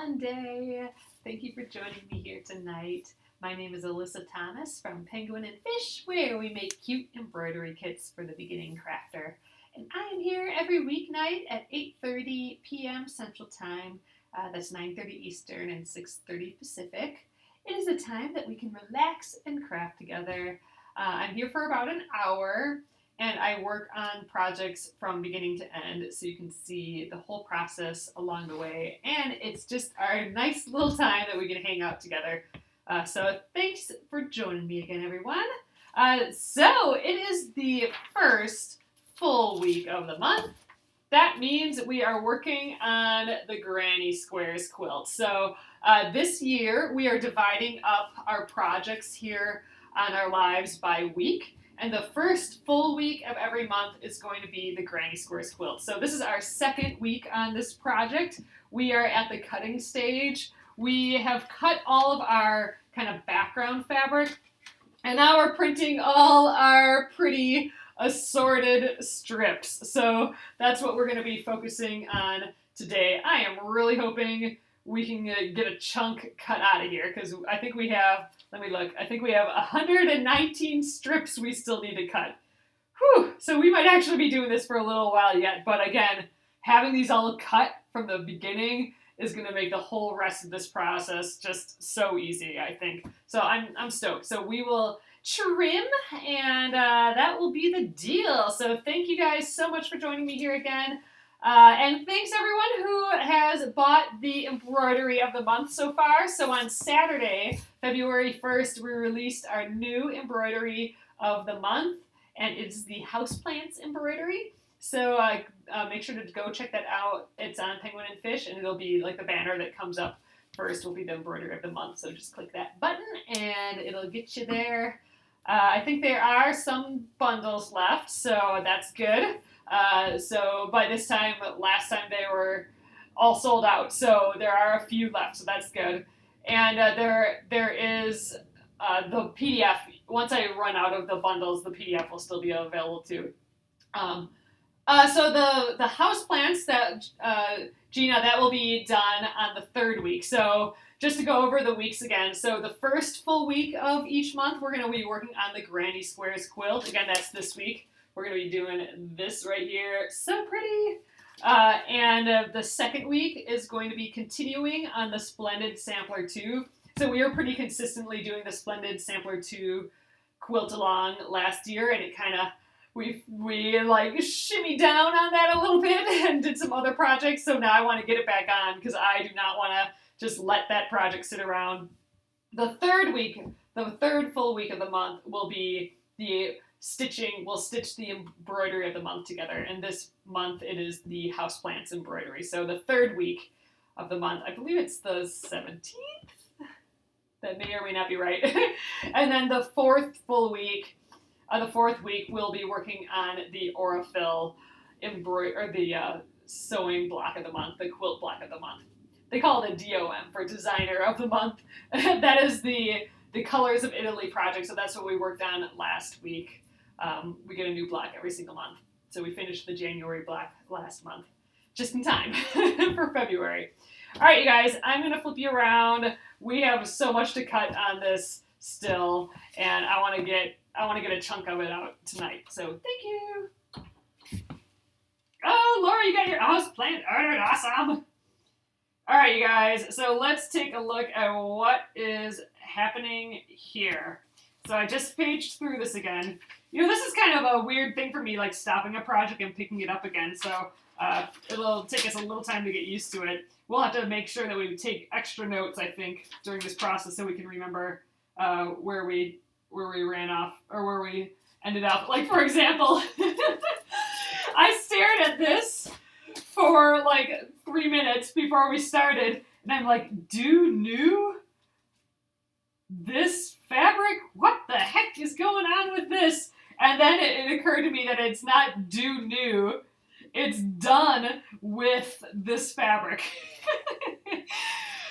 Monday. Thank you for joining me here tonight. My name is Alyssa Thomas from Penguin and Fish, where we make cute embroidery kits for the beginning crafter. And I am here every weeknight at 8:30 p.m. Central Time. That's 9:30 Eastern and 6:30 Pacific. It is a time that we can relax and craft together. I'm here for about an hour, and I work on projects from beginning to end so you can see the whole process along the way. And it's just our nice little time that we can hang out together. So thanks for joining me again, everyone. So it is the first full week of the month. That means we are working on the Granny Squares quilt. So this year we are dividing up our projects here on our lives by week. And the first full week of every month is going to be the Granny Squares quilt. So this is our second week on this project. We are at the cutting stage. We have cut all of our kind of background fabric, and now we're printing all our pretty assorted strips. So that's what we're going to be focusing on today. I am really hoping we can get a chunk cut out of here, because I think we have, let me look, I think we have 119 strips we still need to cut. Whew, so we might actually be doing this for a little while yet, but again, having these all cut from the beginning is going to make the whole rest of this process just so easy, I think. So I'm stoked. So we will trim, and that will be the deal. So thank you guys so much for joining me here again. And thanks everyone who has bought the embroidery of the month so far. So on Saturday, February 1st, we released our new embroidery of the month, and it's the houseplants embroidery. So make sure to go check that out. It's on Penguin and Fish, and it'll be like the banner that comes up first will be the embroidery of the month. So just click that button, and it'll get you there. I think there are some bundles left, so that's good. So by this time, last time they were all sold out, so there are a few left, so that's good. And there is the PDF. Once I run out of the bundles, the PDF will still be available too. So the house plants that Gina, that will be done on the third week. So just to go over the weeks again. So the first full week of each month, we're going to be working on the Granny Squares quilt. Again, that's this week. We're going to be doing this right here. So pretty. And the second week is going to be continuing on the Splendid Sampler 2. So we were pretty consistently doing the Splendid Sampler 2 quilt-along last year, and it kind of, we like shimmied down on that a little bit and did some other projects. So now I want to get it back on, because I do not want to just let that project sit around. The third week, the third full week of the month will be the stitching. We'll stitch the embroidery of the month together, and this month it is the houseplants embroidery. So the third week of the month, I believe it's the 17th. That may or may not be right. And then the fourth week we'll be working on the Aurifil embroidery, or the sewing block of the month, the quilt block of the month. They call it a DOM for designer of the month. That is the Colors of Italy project, so that's what we worked on last week. We get a new block every single month. So we finished the January block last month, just in time for February. All right, you guys, I'm going to flip you around. We have so much to cut on this still, and I want to get a chunk of it out tonight. So thank you. Oh, Laura, you got your house plant ordered. Awesome. All right, you guys, so let's take a look at what is happening here. So I just paged through this again. You know, this is kind of a weird thing for me, like stopping a project and picking it up again. So it'll take us a little time to get used to it. We'll have to make sure that we take extra notes, I think, during this process so we can remember where we ran off, or where we ended up. Like, for example, I stared at this for like 3 minutes before we started, and I'm like, due new? This fabric? What the heck is going on with this? And then it occurred to me that it's not due new, it's done with this fabric.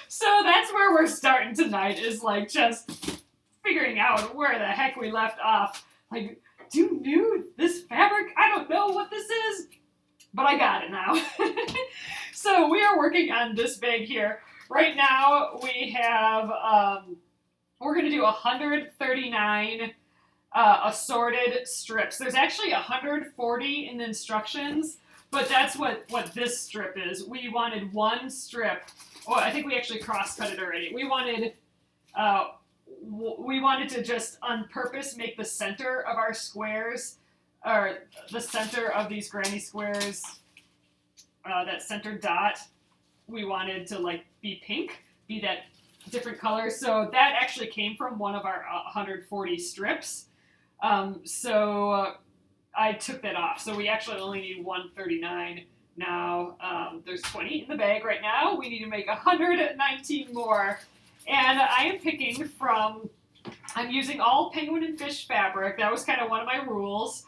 So that's where we're starting tonight, is like just figuring out where the heck we left off. Like, due new, this fabric? I don't know what this is, but I got it now. So we are working on this bag here. right now we have, we're going to do 139 assorted strips. There's actually 140 in the instructions, but that's what this strip is. We wanted one strip. Oh, I think we actually cross-cut it already. We wanted to just on purpose make the center of our squares, or the center of these granny squares, that center dot, we wanted to like be pink, be that different color. So that actually came from one of our 140 strips. So I took that off. So we actually only need 139 now. There's 20 in the bag right now. We need to make 119 more. And I am picking from, I'm using all penguin and fish fabric. That was kind of one of my rules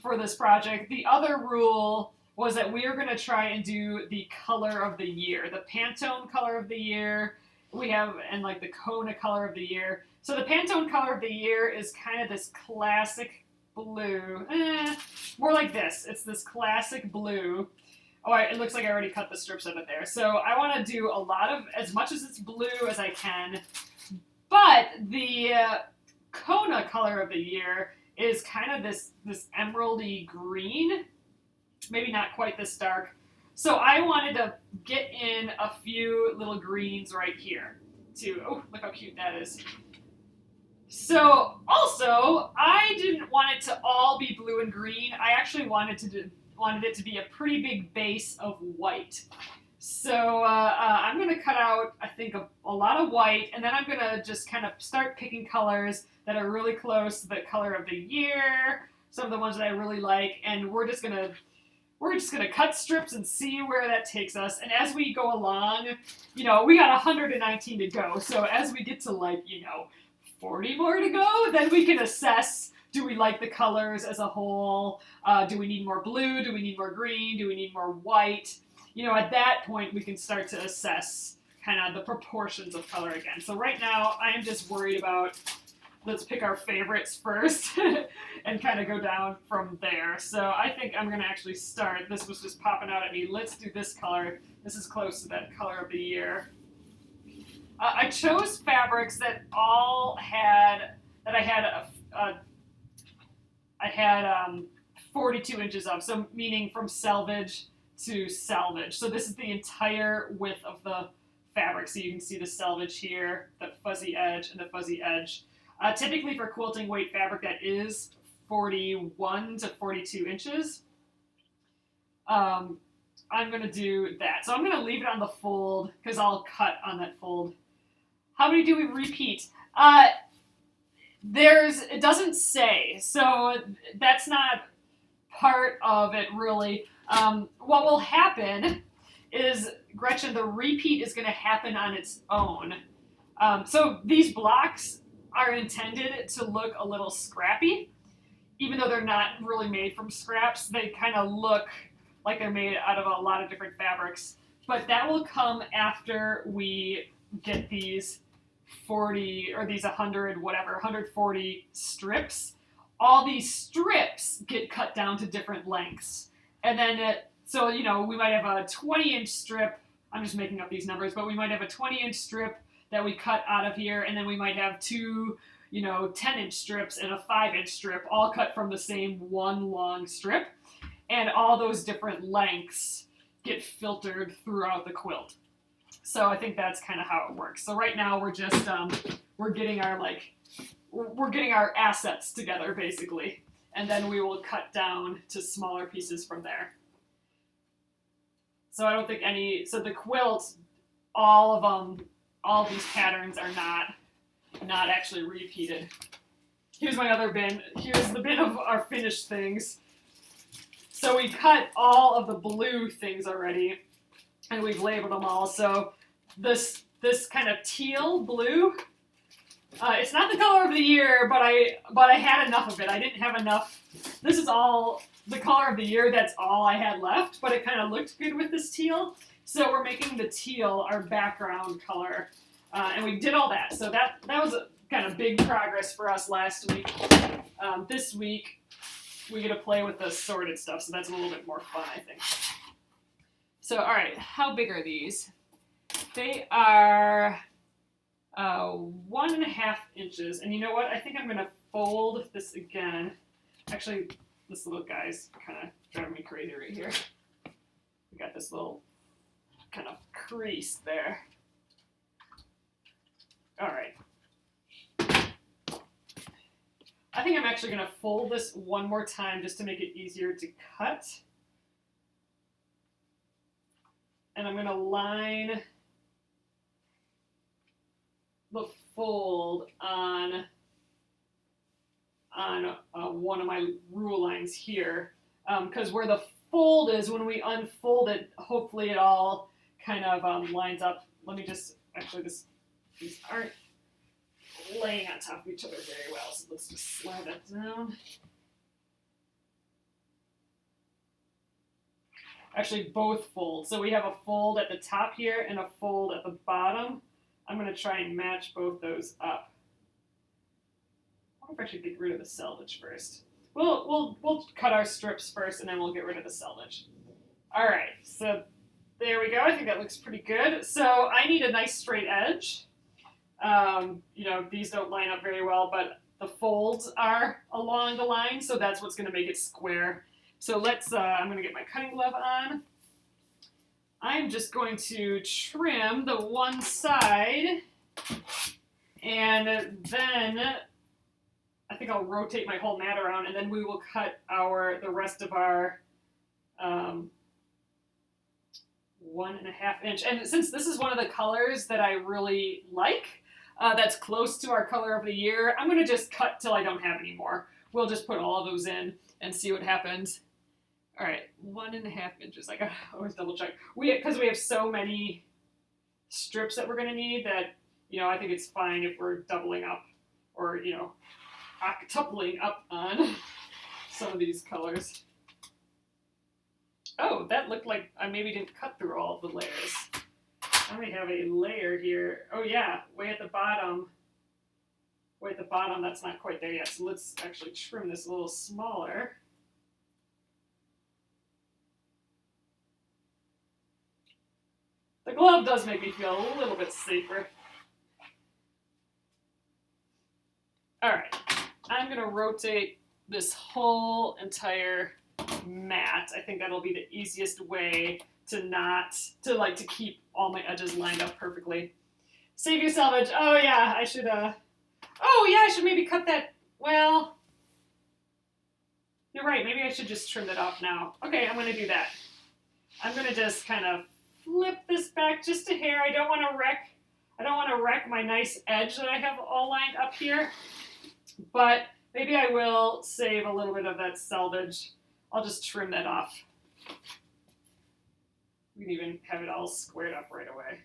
for this project. The other rule was that we are going to try and do the color of the year, the Pantone color of the year. We have, and like the Kona color of the year. So the Pantone color of the year is kind of this classic blue. More like this. It's this classic blue. Oh, it looks like I already cut the strips of it there. So I want to do a lot of, as much as it's blue as I can. But the Kona color of the year is kind of this emeraldy green. Maybe not quite this dark. So I wanted to get in a few little greens right here too. Oh, look how cute that is. So also, I didn't want it to all be blue and green. I actually wanted it to be a pretty big base of white. So I'm going to cut out, I think, a lot of white, and then I'm going to just kind of start picking colors that are really close to the color of the year, some of the ones that I really like, and we're just going to cut strips and see where that takes us. And as we go along, we got 119 to go. So as we get to 40 more to go, then we can assess, do we like the colors as a whole? Do we need more blue? Do we need more green? Do we need more white? At that point, we can start to assess kind of the proportions of color again. So right now, I am just worried about, let's pick our favorites first and kind of go down from there. So I think I'm going to actually start. This was just popping out at me. Let's do this color. This is close to that color of the year. I chose fabrics that I had 42 inches of, so meaning from selvage to selvage. So this is the entire width of the fabric. So you can see the selvage here, the fuzzy edge and the fuzzy edge. Typically for quilting weight fabric, that is 41 to 42 inches. I'm going to do that. So I'm going to leave it on the fold because I'll cut on that fold. How many do we repeat? It doesn't say, so that's not part of it really. What will happen is, Gretchen, the repeat is going to happen on its own. So these blocks are intended to look a little scrappy, even though they're not really made from scraps. They kind of look like they're made out of a lot of different fabrics, but that will come after we get these 40 or these 140 strips. All these strips get cut down to different lengths. And then, we might have a 20-inch strip. I'm just making up these numbers, but we might have a 20-inch strip that we cut out of here, and then we might have two, 10-inch strips and a 5-inch strip, all cut from the same one long strip. And all those different lengths get filtered throughout the quilt. So I think that's kind of how it works. So right now we're just, we're getting our assets together, basically. And then we will cut down to smaller pieces from there. So I don't think so the quilt, all of these patterns are not actually repeated. Here's my other bin. Here's the bin of our finished things. So we cut all of the blue things already, and we've labeled them all. So this kind of teal blue, it's not the color of the year, but I had enough of it. I didn't have enough. This is all the color of the year. That's all I had left, but it kind of looked good with this teal. So we're making the teal our background color, and we did all that. So that was a kind of big progress for us last week. This week we get to play with the sorted stuff, so that's a little bit more fun, I think. So, all right, how big are these? They are 1.5 inches. And you know what? I think I'm going to fold this again. Actually, this little guy's kind of driving me crazy right here. We got this little kind of crease there. All right. I think I'm actually going to fold this one more time just to make it easier to cut. And I'm going to line the fold on one of my rule lines here. Because where the fold is, when we unfold it, hopefully it all kind of lines up. Let me just, actually these aren't laying on top of each other very well, so let's just slide that down. Actually, both folds. So we have a fold at the top here and a fold at the bottom. I'm going to try and match both those up. I wonder if I should get rid of the selvage first. We'll cut our strips first, and then we'll get rid of the selvage. All right, so there we go. I think that looks pretty good. So I need a nice straight edge. You know, these don't line up very well, but the folds are along the line, so that's what's going to make it square. So let's, I'm going to get my cutting glove on. I'm just going to trim the one side, and then I think I'll rotate my whole mat around, and then we will cut the rest of our 1.5 inch. And since this is one of the colors that I really like, that's close to our color of the year, I'm going to just cut till I don't have any more. We'll just put all of those in and see what happens. All right, 1.5 inches. I gotta always double check. Because we have so many strips that we're going to need that, you know, I think it's fine if we're doubling up or, you know, octupling up on some of these colors. Oh, that looked like I maybe didn't cut through all of the layers. I may have a layer here. Oh yeah, way at the bottom. Way at the bottom, that's not quite there yet. So let's actually trim this a little smaller. The glove does make me feel a little bit safer. All right, I'm gonna rotate this whole entire mat. I think that'll be the easiest way to keep all my edges lined up perfectly. Save your selvage. Oh yeah, I should I should maybe cut that. Well, you're right, maybe I should just trim that off now. Okay, I'm gonna do that. I'm gonna just kind of flip this back just a hair. I don't want to wreck my nice edge that I have all lined up here, but maybe I will save a little bit of that selvage. I'll just trim that off. We can even have it all squared up right away.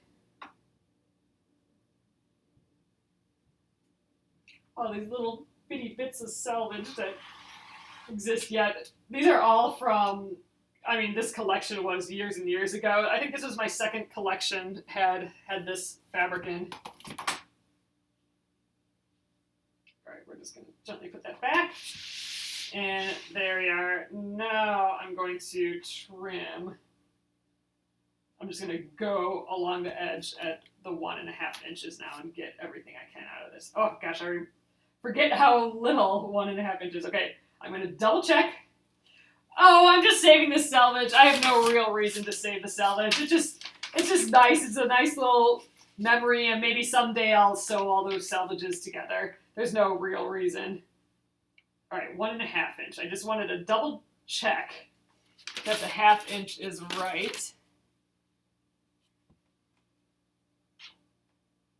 All these little bitty bits of selvage that exist yet. These are all from, I mean, this collection was years and years ago. I think this was my second collection had this fabric in. All right, we're just going to gently put that back. And there we are. Now I'm going to trim. I'm just going to go along the edge at the 1.5 inches now and get everything I can out of this. Oh gosh, I forget how little 1.5 inches. Okay, I'm going to double check. Oh, I'm just saving the selvage. I have no real reason to save the selvage. It's just nice. It's a nice little memory, and maybe someday I'll sew all those selvages together. There's no real reason. All right, 1.5 inch. I just wanted to double check that the 1/2 inch is right,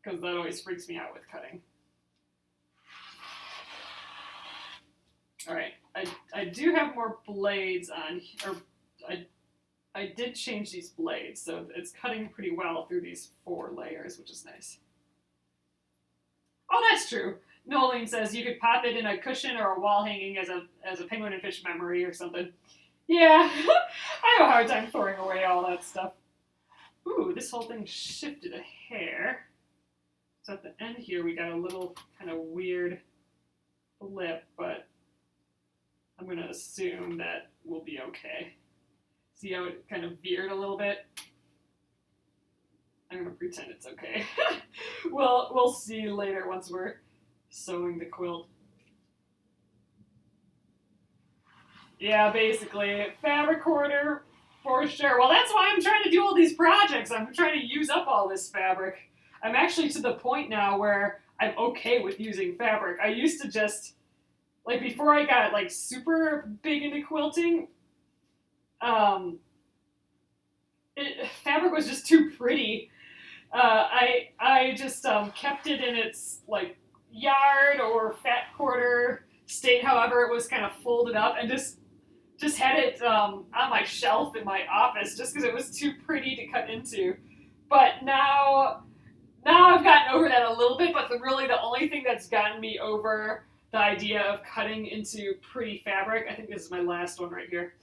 because that always freaks me out with cutting. All right, I do have more blades on, or I did change these blades, so it's cutting pretty well through these 4 layers, which is nice. Oh, that's true. Nolene says you could pop it in a cushion or a wall hanging as a penguin and fish memory or something. Yeah, I have a hard time throwing away all that stuff. Ooh, this whole thing shifted a hair. So at the end here, we got a little kind of weird blip, but I'm going to assume that we'll be okay. See how it kind of veered a little bit? I'm gonna pretend it's okay. We'll see later once we're sewing the quilt. Yeah, basically. Fabric hoarder for sure. Well, that's why I'm trying to do all these projects. I'm trying to use up all this fabric. I'm actually to the point now where I'm okay with using fabric. I used to just, like before I got like super big into quilting, um, fabric was just too pretty. I just kept it in its like yard or fat quarter state, however it was kind of folded up, and just had it on my shelf in my office just because it was too pretty to cut into. But now I've gotten over that a little bit. But really the only thing that's gotten me over the idea of cutting into pretty fabric, I think this is my last one right here,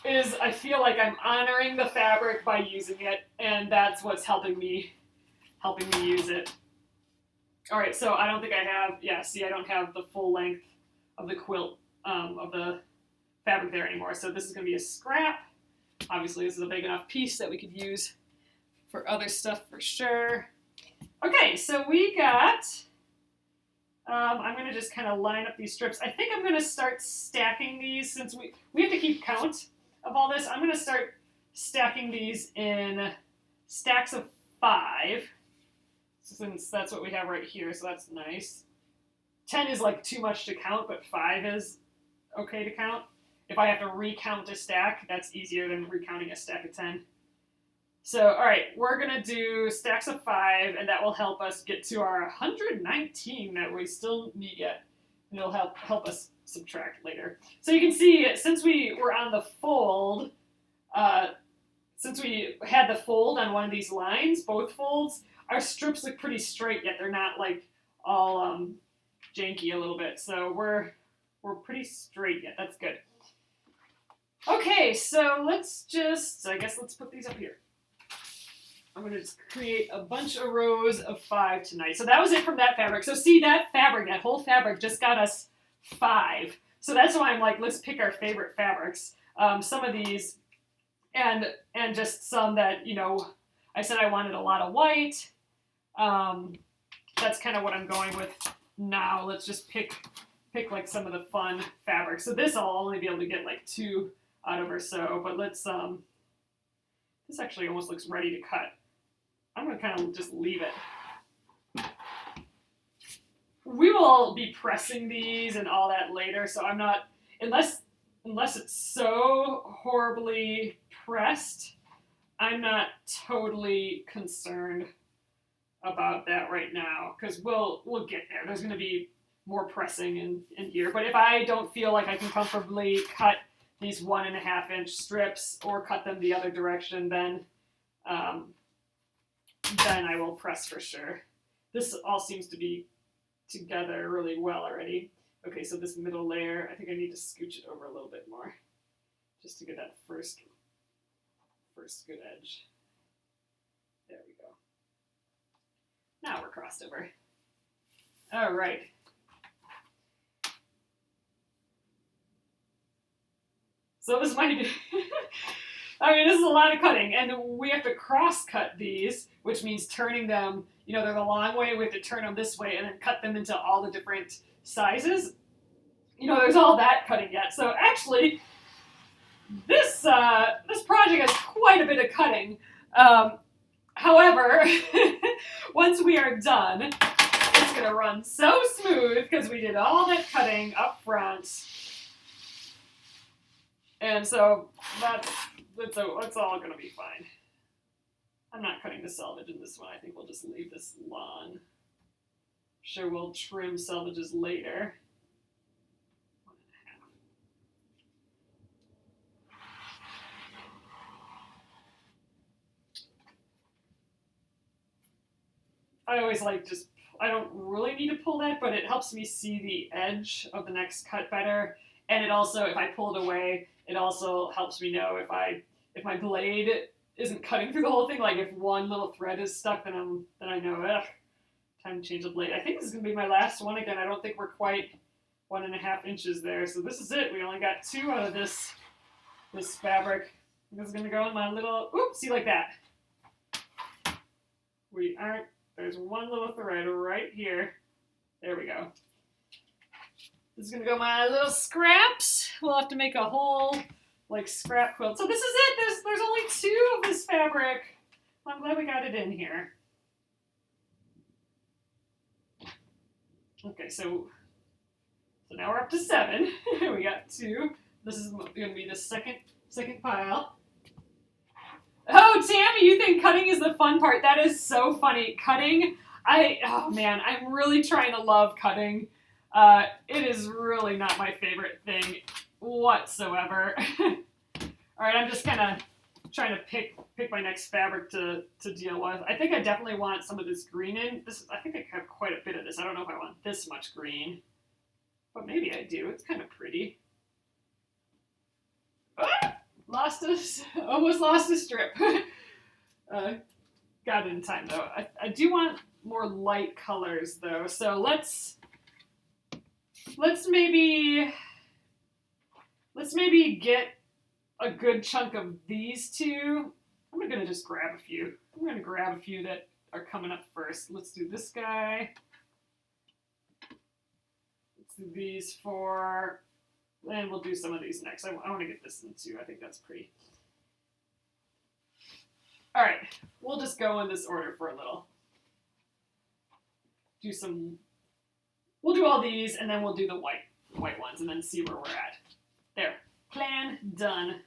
is I feel like I'm honoring the fabric by using it, and that's what's helping me use it. All right, so I don't think I have, yeah, see, I don't have the full length of the quilt, of the fabric there anymore. So this is going to be a scrap. Obviously, this is a big enough piece that we could use for other stuff for sure. Okay, so we got, I'm going to just kind of line up these strips. I think I'm going to start stacking these since we have to keep count of all this. I'm going to start stacking these in stacks of 5, since that's what we have right here, so that's nice. 10 is like too much to count, but 5 is okay to count. If I have to recount a stack, that's easier than recounting a stack of 10. So, all right, we're going to do stacks of 5, and that will help us get to our 119 that we still need yet. And it'll help us subtract later. So you can see, since we were on the fold, since we had the fold on one of these lines, both folds, our strips look pretty straight, yet they're not like all janky a little bit. So we're pretty straight yet. That's good. Okay, so let's put these up here. I'm going to just create a bunch of rows of 5 tonight. So that was it from that fabric. So see, that whole fabric just got us 5. So that's why I'm like, let's pick our favorite fabrics. Some of these, and just some that, you know, I said I wanted a lot of white. That's kind of what I'm going with now. Let's just pick like some of the fun fabrics. So this I'll only be able to get like 2 out of or so. But let's, this actually almost looks ready to cut. I'm going to kind of just leave it. We will be pressing these and all that later, so I'm not, unless it's so horribly pressed, I'm not totally concerned about that right now, because we'll get there. There's going to be more pressing in here, but if I don't feel like I can comfortably cut these 1.5-inch strips or cut them the other direction, then I will press for sure. This all seems to be together really well already. Okay, so this middle layer, I think I need to scooch it over a little bit more just to get that first good edge. There we go. Now we're crossed over. All right. So this might be, I mean, this is a lot of cutting, and we have to cross-cut these, which means turning them, you know, they're the long way, we have to turn them this way and then cut them into all the different sizes. You know, there's all that cutting yet. So actually, this project has quite a bit of cutting. However, once we are done, it's going to run so smooth because we did all that cutting up front. And so it's all going to be fine. I'm not cutting the selvage in this one. I think we'll just leave this long. Sure, we'll trim selvages later. 1.5. I always like I don't really need to pull that, but it helps me see the edge of the next cut better. And it also, if I pull it away, it also helps me know if my blade isn't cutting through the whole thing. Like if one little thread is stuck, then I know, time to change the blade. I think this is going to be my last one again. I don't think we're quite 1.5 inches there. So this is it. We only got 2 out of this fabric. This is going to go in my little, see, like that. We aren't, there's one little thread right here. There we go. This is gonna go my little scraps. We'll have to make a whole like scrap quilt. So this is it. There's only 2 of this fabric. I'm glad we got it in here. Okay, so now we're up to 7. We got 2. This is gonna be the second pile. Oh, Tammy, you think cutting is the fun part? That is so funny. Cutting, oh man, I'm really trying to love cutting. It is really not my favorite thing whatsoever. All right, I'm just kind of trying to pick my next fabric to deal with. I think I definitely want some of this green in. I think I have quite a bit of this. I don't know if I want this much green, but maybe I do. It's kind of pretty. Ah! Almost lost a strip. Got it in time though. I do want more light colors though, so let's maybe get a good chunk of these 2. I'm gonna just grab a few. I'm gonna grab a few that are coming up first. Let's do this guy. Let's do these 4. And we'll do some of these next. I want to get this in too. I think that's pretty. All right, we'll just go in this order for a little. We'll do all these, and then we'll do the white ones, and then see where we're at. There, plan done.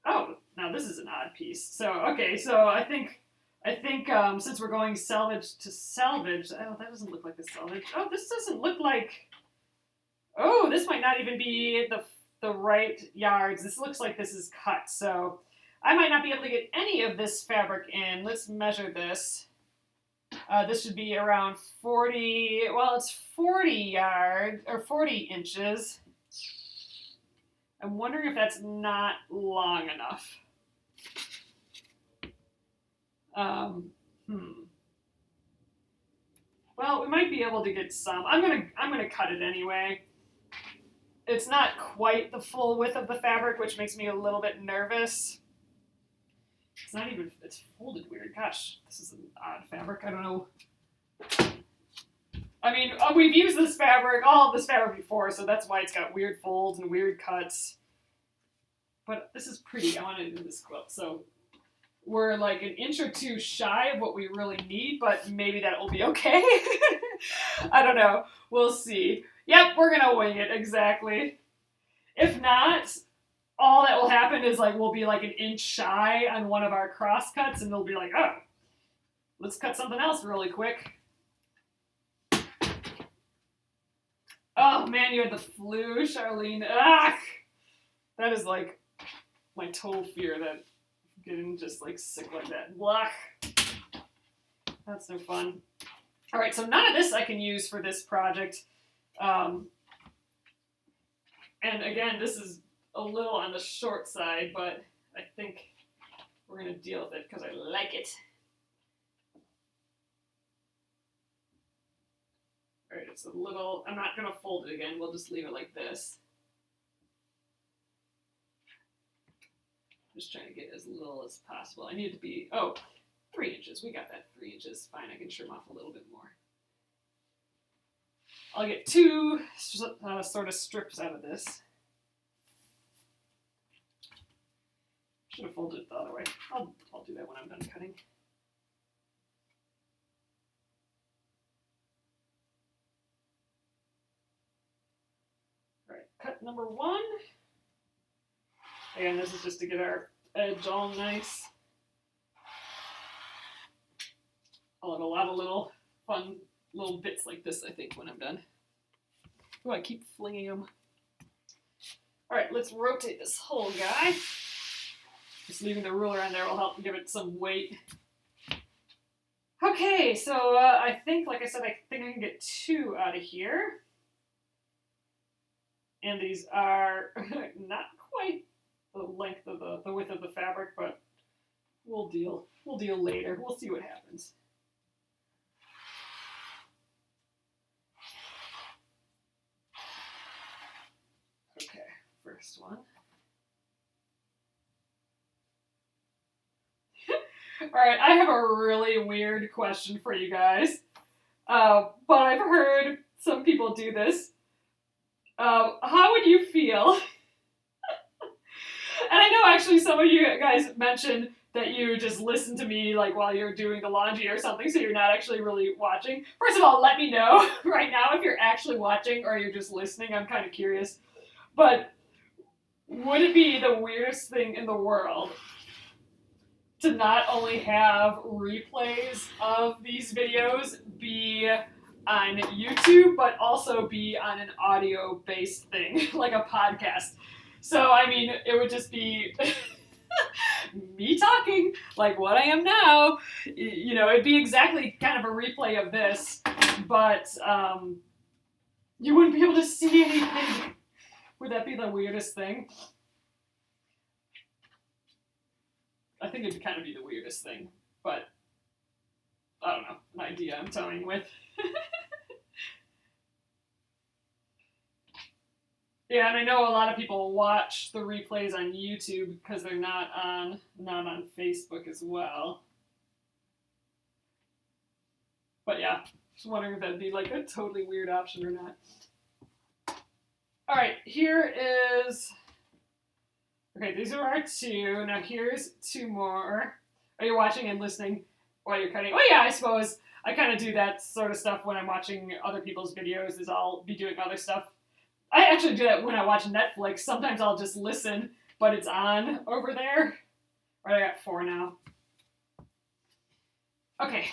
Oh, now this is an odd piece. So okay, so I think since we're going salvage to salvage, oh, that doesn't look like the salvage. Oh, this doesn't look like. Oh, this might not even be the right yards. This looks like this is cut, so I might not be able to get any of this fabric in. Let's measure this. This should be around 40, well, it's 40 yards, or 40 inches. I'm wondering if that's not long enough. Well, we might be able to get some. I'm gonna cut it anyway. It's not quite the full width of the fabric, which makes me a little bit nervous. It's not even, it's folded weird. Gosh, this is an odd fabric. I don't know. I mean, we've used this fabric, all of this fabric before, so that's why it's got weird folds and weird cuts. But this is pretty. I want to do this quilt. So we're like an inch or 2 shy of what we really need, but maybe that will be okay. I don't know. We'll see. Yep, we're going to wing it, exactly. If not, all that will happen is like we'll be like an inch shy on one of our cross cuts, and they'll be like, oh, let's cut something else really quick. Oh man, you had the flu, Charlene. Ah, that is like my total fear, that getting just like sick like that. Blah. That's no fun. All right, so none of this I can use for this project. And again, this is a little on the short side, but I think we're gonna deal with it because I like it. All right, it's a little, I'm not gonna fold it again. We'll just leave it like this. Just trying to get as little as possible. I need it to be, 3 inches. We got that 3 inches. Fine, I can trim off a little bit more. I'll get 2 sort of strips out of this. Should have folded it the other way. I'll do that when I'm done cutting. All right, cut number 1. Again, this is just to get our edge all nice. I'll have a lot of little fun little bits like this, I think, when I'm done. Oh, I keep flinging them. All right, let's rotate this whole guy. Just leaving the ruler on there will help give it some weight. Okay, so I think, like I said, I think I can get 2 out of here. And these are not quite the length of the width of the fabric, but we'll deal later. We'll see what happens. Okay, first one. Alright, I have a really weird question for you guys. But I've heard some people do this. How would you feel? And I know actually some of you guys mentioned that you just listen to me like while you're doing the laundry or something, so you're not actually really watching. First of all, let me know right now if you're actually watching or you're just listening. I'm kind of curious. But would it be the weirdest thing in the world to not only have replays of these videos be on YouTube, but also be on an audio-based thing, like a podcast? So, I mean, it would just be me talking like what I am now. You know, it'd be exactly kind of a replay of this, but you wouldn't be able to see anything. Would that be the weirdest thing? I think it'd kind of be the weirdest thing, but I don't know, an idea I'm toying with. Yeah, and I know a lot of people watch the replays on YouTube because they're not on Facebook as well. But yeah, just wondering if that'd be like a totally weird option or not. All right, here is. Okay, these are our two. Now here's two more. Are you watching and listening while you're cutting? Oh yeah, I suppose I kind of do that sort of stuff when I'm watching other people's videos. Is I'll be doing other stuff. I actually do that when I watch Netflix. Sometimes I'll just listen, but it's on over there. All right, I got 4 now. Okay,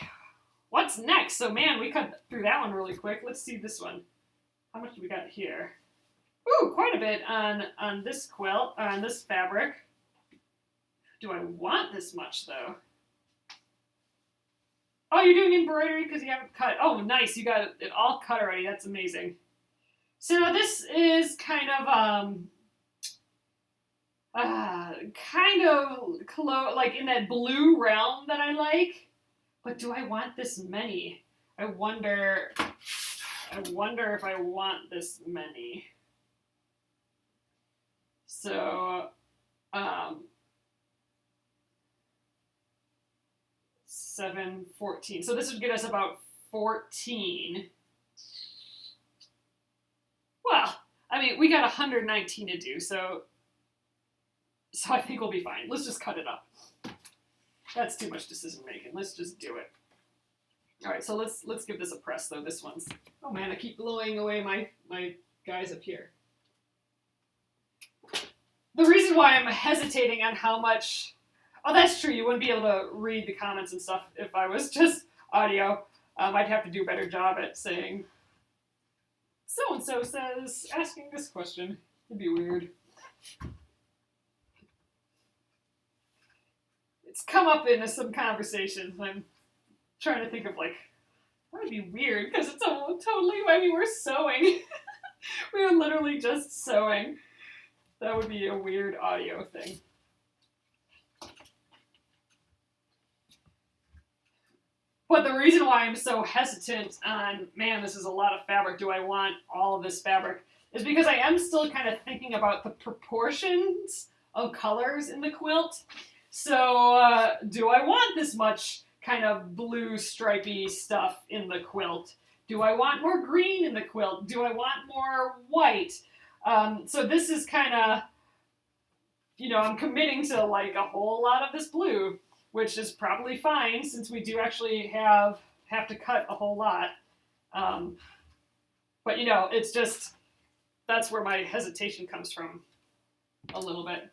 what's next? So man, we cut through that one really quick. Let's see this one. How much do we got here? Ooh, quite a bit on this quilt, on this fabric. Do I want this much, though? Oh, you're doing embroidery because you haven't cut. Oh, nice. You got it all cut already. That's amazing. So this is kind of, like in that blue realm that I like. But do I want this many? I wonder if I want this many. So, 7, 14. So this would get us about 14. Well, I mean, we got 119 to do, so I think we'll be fine. Let's just cut it up. That's too much decision making. Let's just do it. All right, so let's give this a press, though. This one's... Oh, man, I keep blowing away my guys up here. The reason why I'm hesitating on how much... Oh, that's true. You wouldn't be able to read the comments and stuff if I was just audio. I'd have to do a better job at saying, so-and-so says, asking this question. It'd be weird. It's come up in some conversations. I'm trying to think of, like, that would be weird because it's totally... I mean, we're sewing. We are literally just sewing. That would be a weird audio thing. But the reason why I'm so hesitant on, man, this is a lot of fabric, do I want all of this fabric, is because I am still kind of thinking about the proportions of colors in the quilt. So do I want this much kind of blue stripy stuff in the quilt? Do I want more green in the quilt? Do I want more white? So this is kind of, you know, I'm committing to like a whole lot of this blue, which is probably fine since we do actually have to cut a whole lot. But, you know, it's just, that's where my hesitation comes from a little bit.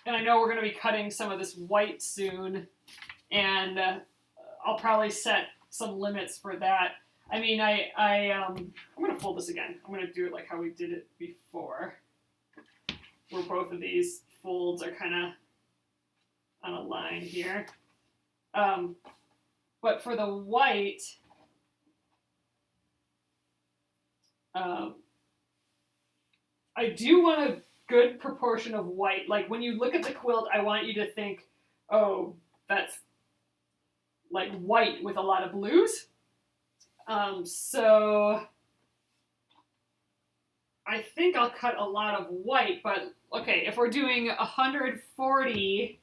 And I know we're going to be cutting some of this white soon, and I'll probably set some limits for that. I mean, I'm going to fold this again. I'm going to do it like how we did it before, where both of these folds are kind of on a line here. But for the white, I do want a good proportion of white. Like when you look at the quilt, I want you to think, oh, that's like white with a lot of blues. So I think I'll cut a lot of white, but okay, if we're doing 140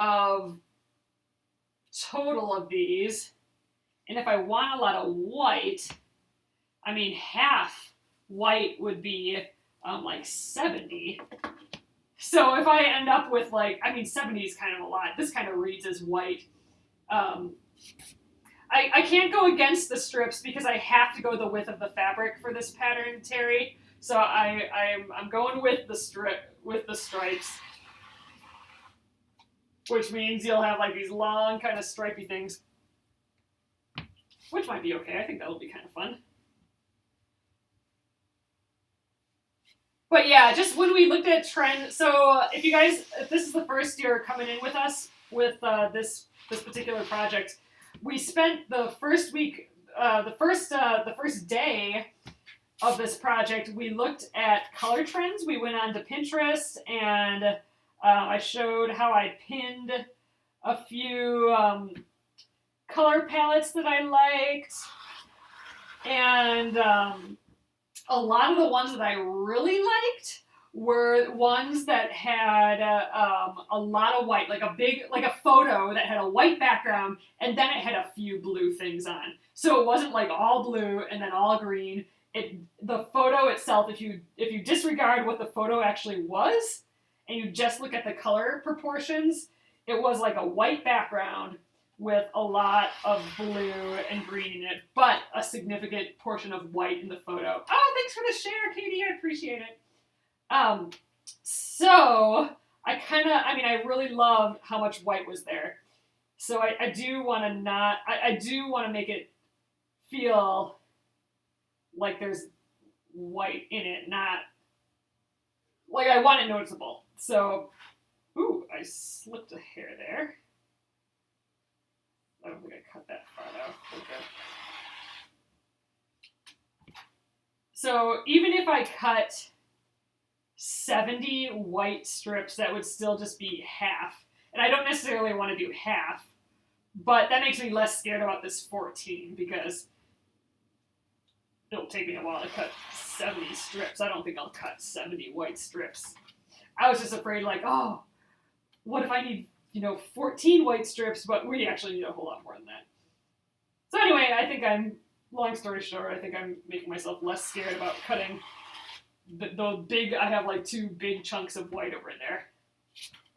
of total of these. And if I want a lot of white, I mean, half white would be like 70. So if I end up with like, I mean, 70 is kind of a lot. This kind of reads as white. I can't go against the strips because I have to go the width of the fabric for this pattern, Terry. So I'm going with the stripes, which means you'll have like these long kind of stripy things, which might be okay. I think that'll be kind of fun. But yeah, just when we looked at trend, so if this is the first year coming in with us with this particular project, we spent the first week, the first day of this project, we looked at color trends. We went on to Pinterest, and I showed how I pinned a few color palettes that I liked, and a lot of the ones that I really liked were ones that had a lot of white, like a photo that had a white background, and then it had a few blue things on. So it wasn't like all blue and then all green. The photo itself, if you disregard what the photo actually was, and you just look at the color proportions, it was like a white background with a lot of blue and green in it, but a significant portion of white in the photo. Oh, thanks for the share, Katie. I appreciate it. So I really loved how much white was there. So I do want to make it feel like there's white in it, not like I want it noticeable. So, ooh, I slipped a hair there. I don't think I cut that far though. Okay. So even if I cut 70 white strips, that would still just be half. And I don't necessarily want to do half, but that makes me less scared about this 14 because it'll take me a while to cut 70 strips. I don't think I'll cut 70 white strips. I was just afraid, like, oh, what if I need 14 white strips, but we actually need a whole lot more than that. So anyway, long story short, I think I'm making myself less scared about cutting I have like 2 big chunks of white over there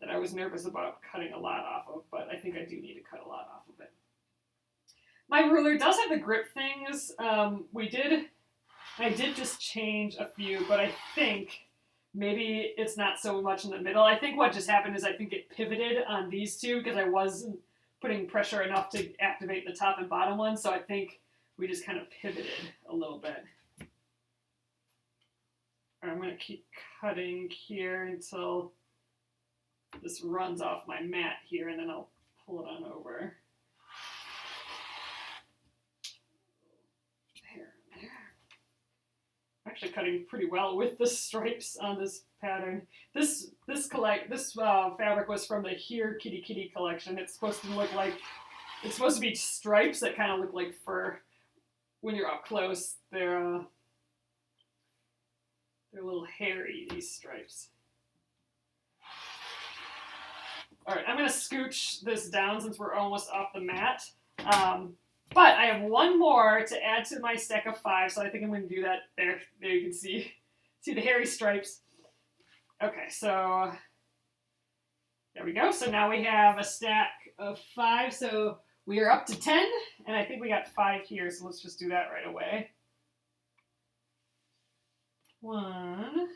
that I was nervous about cutting a lot off of, but I think I do need to cut a lot off of it. My ruler does have the grip things. I did just change a few, but I think maybe it's not so much in the middle. I think what just happened is I think it pivoted on these two because I wasn't putting pressure enough to activate the top and bottom one, so I think we just kind of pivoted a little bit. All right, I'm going to keep cutting here until this runs off my mat here, and then I'll pull it on over. Actually cutting pretty well with the stripes on this pattern. This fabric was from the Here Kitty Kitty collection. It's supposed to be stripes that kind of look like fur. When you're up close, they're a little hairy, these stripes. All right, I'm going to scooch this down since we're almost off the mat. But I have one more to add to my stack of 5, so I think I'm going to do that there. There you can see the hairy stripes. Okay, so there we go. So now we have a stack of 5, so we are up to 10, and I think we got 5 here, so let's just do that right away. 1,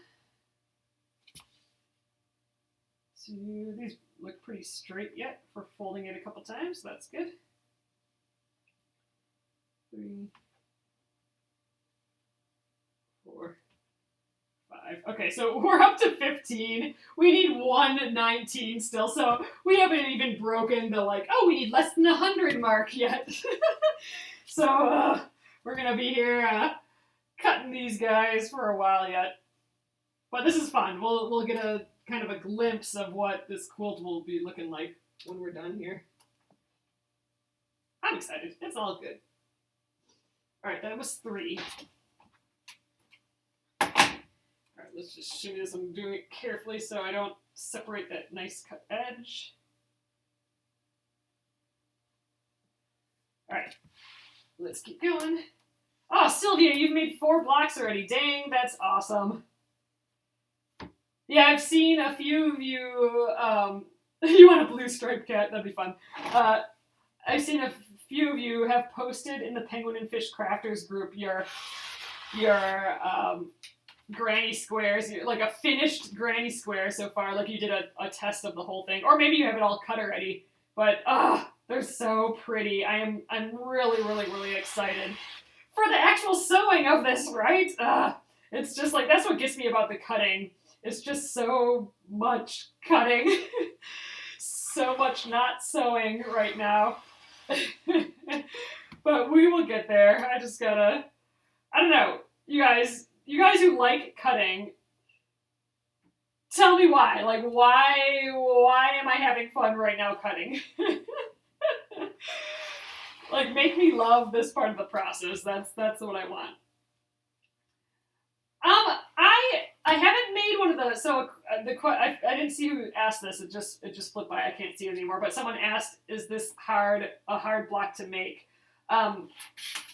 2, these look pretty straight yet for folding it a couple times, so that's good. 3, 4, 5. Okay, so we're up to 15. We need 119 still, so we haven't even broken the we need less than 100 mark yet. So we're gonna be here cutting these guys for a while yet. But this is fun. We'll get a kind of a glimpse of what this quilt will be looking like when we're done here. I'm excited. It's all good. All right, that was 3. All right, let's just shimmy this. I'm doing it carefully so I don't separate that nice cut edge. All right, let's keep going. Oh, Sylvia, you've made 4 blocks already. Dang, that's awesome. Yeah, I've seen a few of you, you want a blue striped cat, that'd be fun. I've seen a few of you have posted in the Penguin and Fish Crafters group your granny squares, like a finished granny square so far, like you did a test of the whole thing, or maybe you have it all cut already, but they're so pretty. I'm really, really, really excited for the actual sewing of this, right? It's just like, that's what gets me about the cutting. It's just so much cutting. So much not sewing right now. But we will get there. I just gotta, I don't know, you guys who like cutting, tell me why. Like, why am I having fun right now cutting? Like, make me love this part of the process. That's what I want. I haven't made one of those. So I didn't see who asked this. It just flipped by. I can't see it anymore. But someone asked, "Is this a hard block to make?" I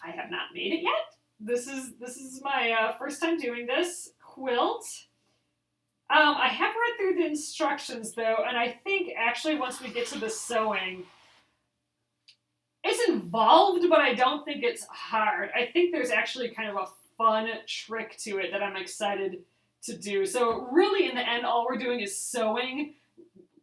have not made it yet. This is my first time doing this quilt. I have read through the instructions though, and I think actually once we get to the sewing, it's involved, but I don't think it's hard. I think there's actually kind of a fun trick to it that I'm excited to do. So really in the end, all we're doing is sewing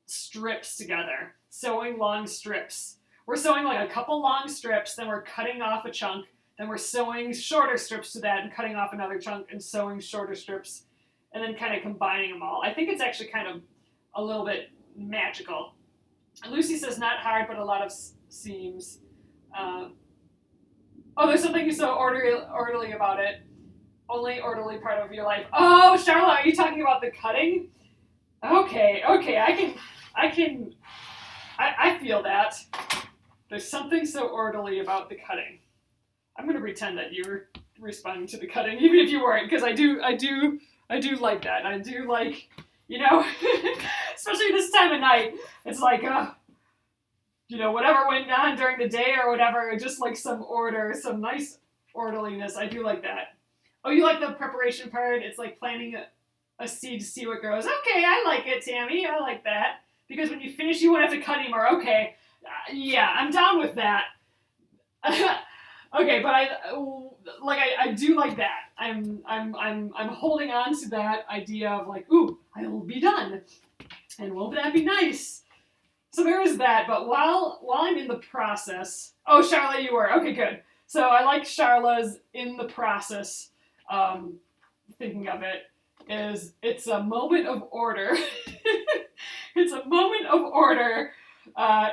strips together. Sewing long strips. We're sewing like a couple long strips, then we're cutting off a chunk, then we're sewing shorter strips to that and cutting off another chunk and sewing shorter strips, and then kind of combining them all. I think it's actually kind of a little bit magical. Lucy says not hard, but a lot of seams. Oh, there's something so orderly about it. Only orderly part of your life. Oh, Charlotte, are you talking about the cutting? Okay, I feel that. There's something so orderly about the cutting. I'm gonna pretend that you were responding to the cutting, even if you weren't, because I do like that. I do like, especially this time of night. It's like, whatever went on during the day or whatever, just like some order, some nice orderliness. I do like that. Oh, you like the preparation part? It's like planting a seed to see what grows. Okay, I like it, Tammy. I like that. Because when you finish, you won't have to cut anymore. Okay. Yeah, I'm down with that. Okay, but I do like that. I'm holding on to that idea of like, ooh, I will be done. And won't that be nice? So there is that, but while I'm in the process, oh, Charlotte, you were. Okay, good. So I like Charlotte's in the process, thinking of it, it's a moment of order. It's a moment of order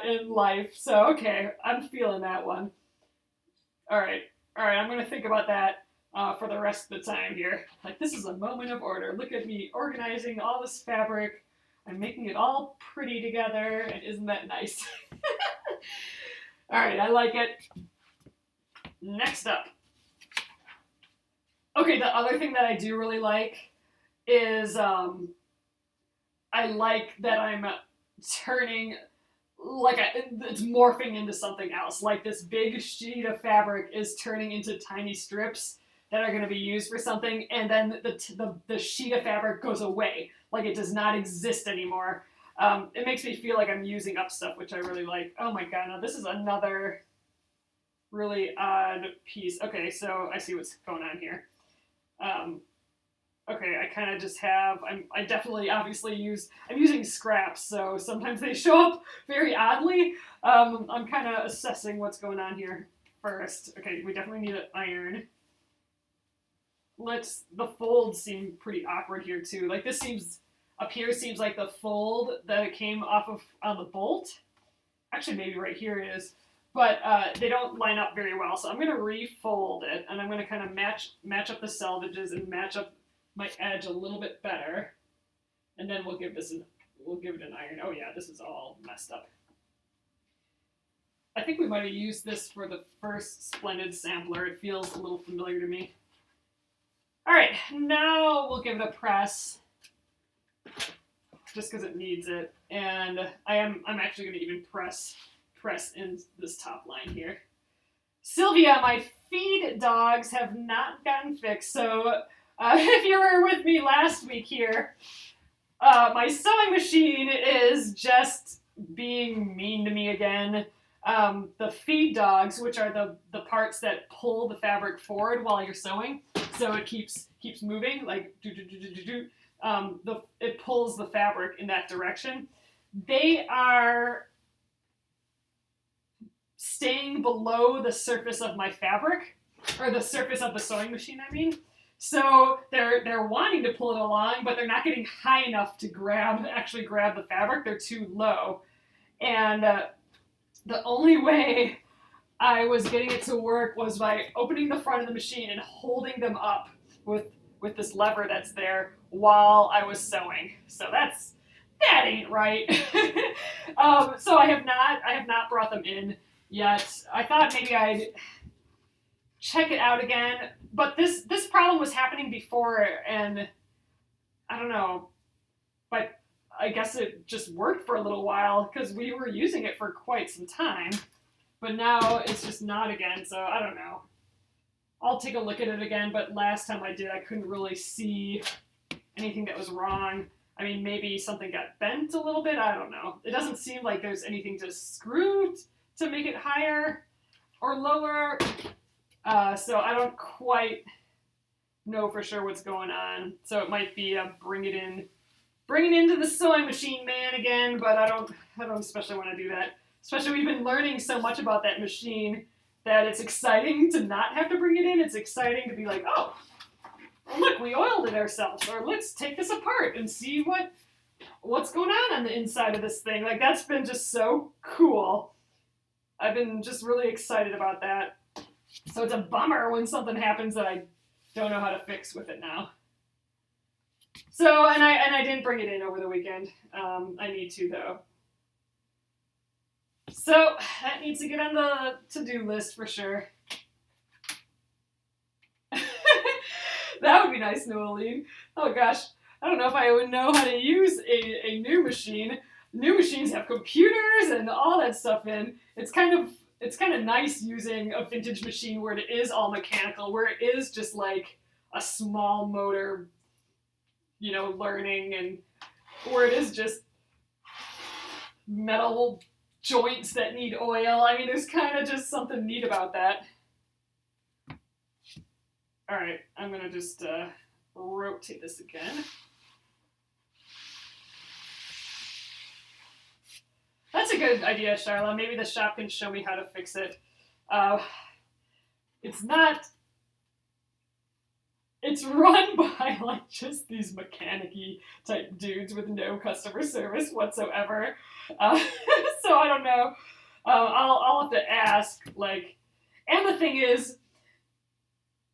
in life. So, okay, I'm feeling that one. All right, I'm going to think about that for the rest of the time here. Like, this is a moment of order. Look at me organizing all this fabric. I'm making it all pretty together, and isn't that nice? All right, I like it. Next up. Okay, the other thing that I do really like is I like that I'm turning, it's morphing into something else. Like this big sheet of fabric is turning into tiny strips that are going to be used for something, and then the sheet of fabric goes away. Like it does not exist anymore. It makes me feel like I'm using up stuff, which I really like. Oh my god, now this is another really odd piece. Okay, so I see what's going on here. Okay, I kind of just have, I definitely obviously I'm using scraps, so sometimes they show up very oddly. I'm kind of assessing what's going on here first. Okay, we definitely need an iron. The folds seem pretty awkward here too. Like this up here seems like the fold that it came off of on the bolt. Actually, maybe right here it is. But they don't line up very well, so I'm going to refold it, and I'm going to kind of match up the selvages and match up my edge a little bit better, and then we'll give it an iron. Oh yeah, this is all messed up. I think we might have used this for the first Splendid sampler. It feels a little familiar to me. All right, now we'll give it a press, just because it needs it, and I'm actually going to even press in this top line here. Sylvia, my feed dogs have not gotten fixed. So if you were with me last week here, my sewing machine is just being mean to me again. The feed dogs, which are the parts that pull the fabric forward while you're sewing, so it keeps moving, like it pulls the fabric in that direction. They are staying below the surface of my fabric, or the surface of the sewing machine, I mean. So they're wanting to pull it along, but they're not getting high enough to actually grab the fabric. They're too low. And the only way I was getting it to work was by opening the front of the machine and holding them up with this lever that's there while I was sewing. So that ain't right. So I have not brought them in yet. I thought maybe I'd check it out again, but this problem was happening before, and I don't know, but I guess it just worked for a little while because we were using it for quite some time, but now it's just not again, so I don't know. I'll take a look at it again, but last time I did, I couldn't really see anything that was wrong. I mean, maybe something got bent a little bit, I don't know. It doesn't seem like there's anything to screw to make it higher or lower, so I don't quite know for sure what's going on. So it might be bring it into the sewing machine man again, but I don't especially want to do that. Especially we've been learning so much about that machine that it's exciting to not have to bring it in. It's exciting to be like, oh, look, we oiled it ourselves, or let's take this apart and see what's going on the inside of this thing. Like, that's been just so cool. I've been just really excited about that. So it's a bummer when something happens that I don't know how to fix with it now. So, and I didn't bring it in over the weekend. I need to, though. So that needs to get on the to-do list for sure. That would be nice, Noeline. Oh gosh, I don't know if I would know how to use a new machine. New machines have computers and all that stuff in. It's kind of nice using a vintage machine where it is all mechanical, where it is just like a small motor, learning, and where it is just metal joints that need oil. I mean, there's kind of just something neat about that. All right, I'm gonna just rotate this again. That's a good idea, Charla. Maybe the shop can show me how to fix it. It's run by like just these mechanic-y type dudes with no customer service whatsoever. So I don't know. I'll have to ask. And the thing is,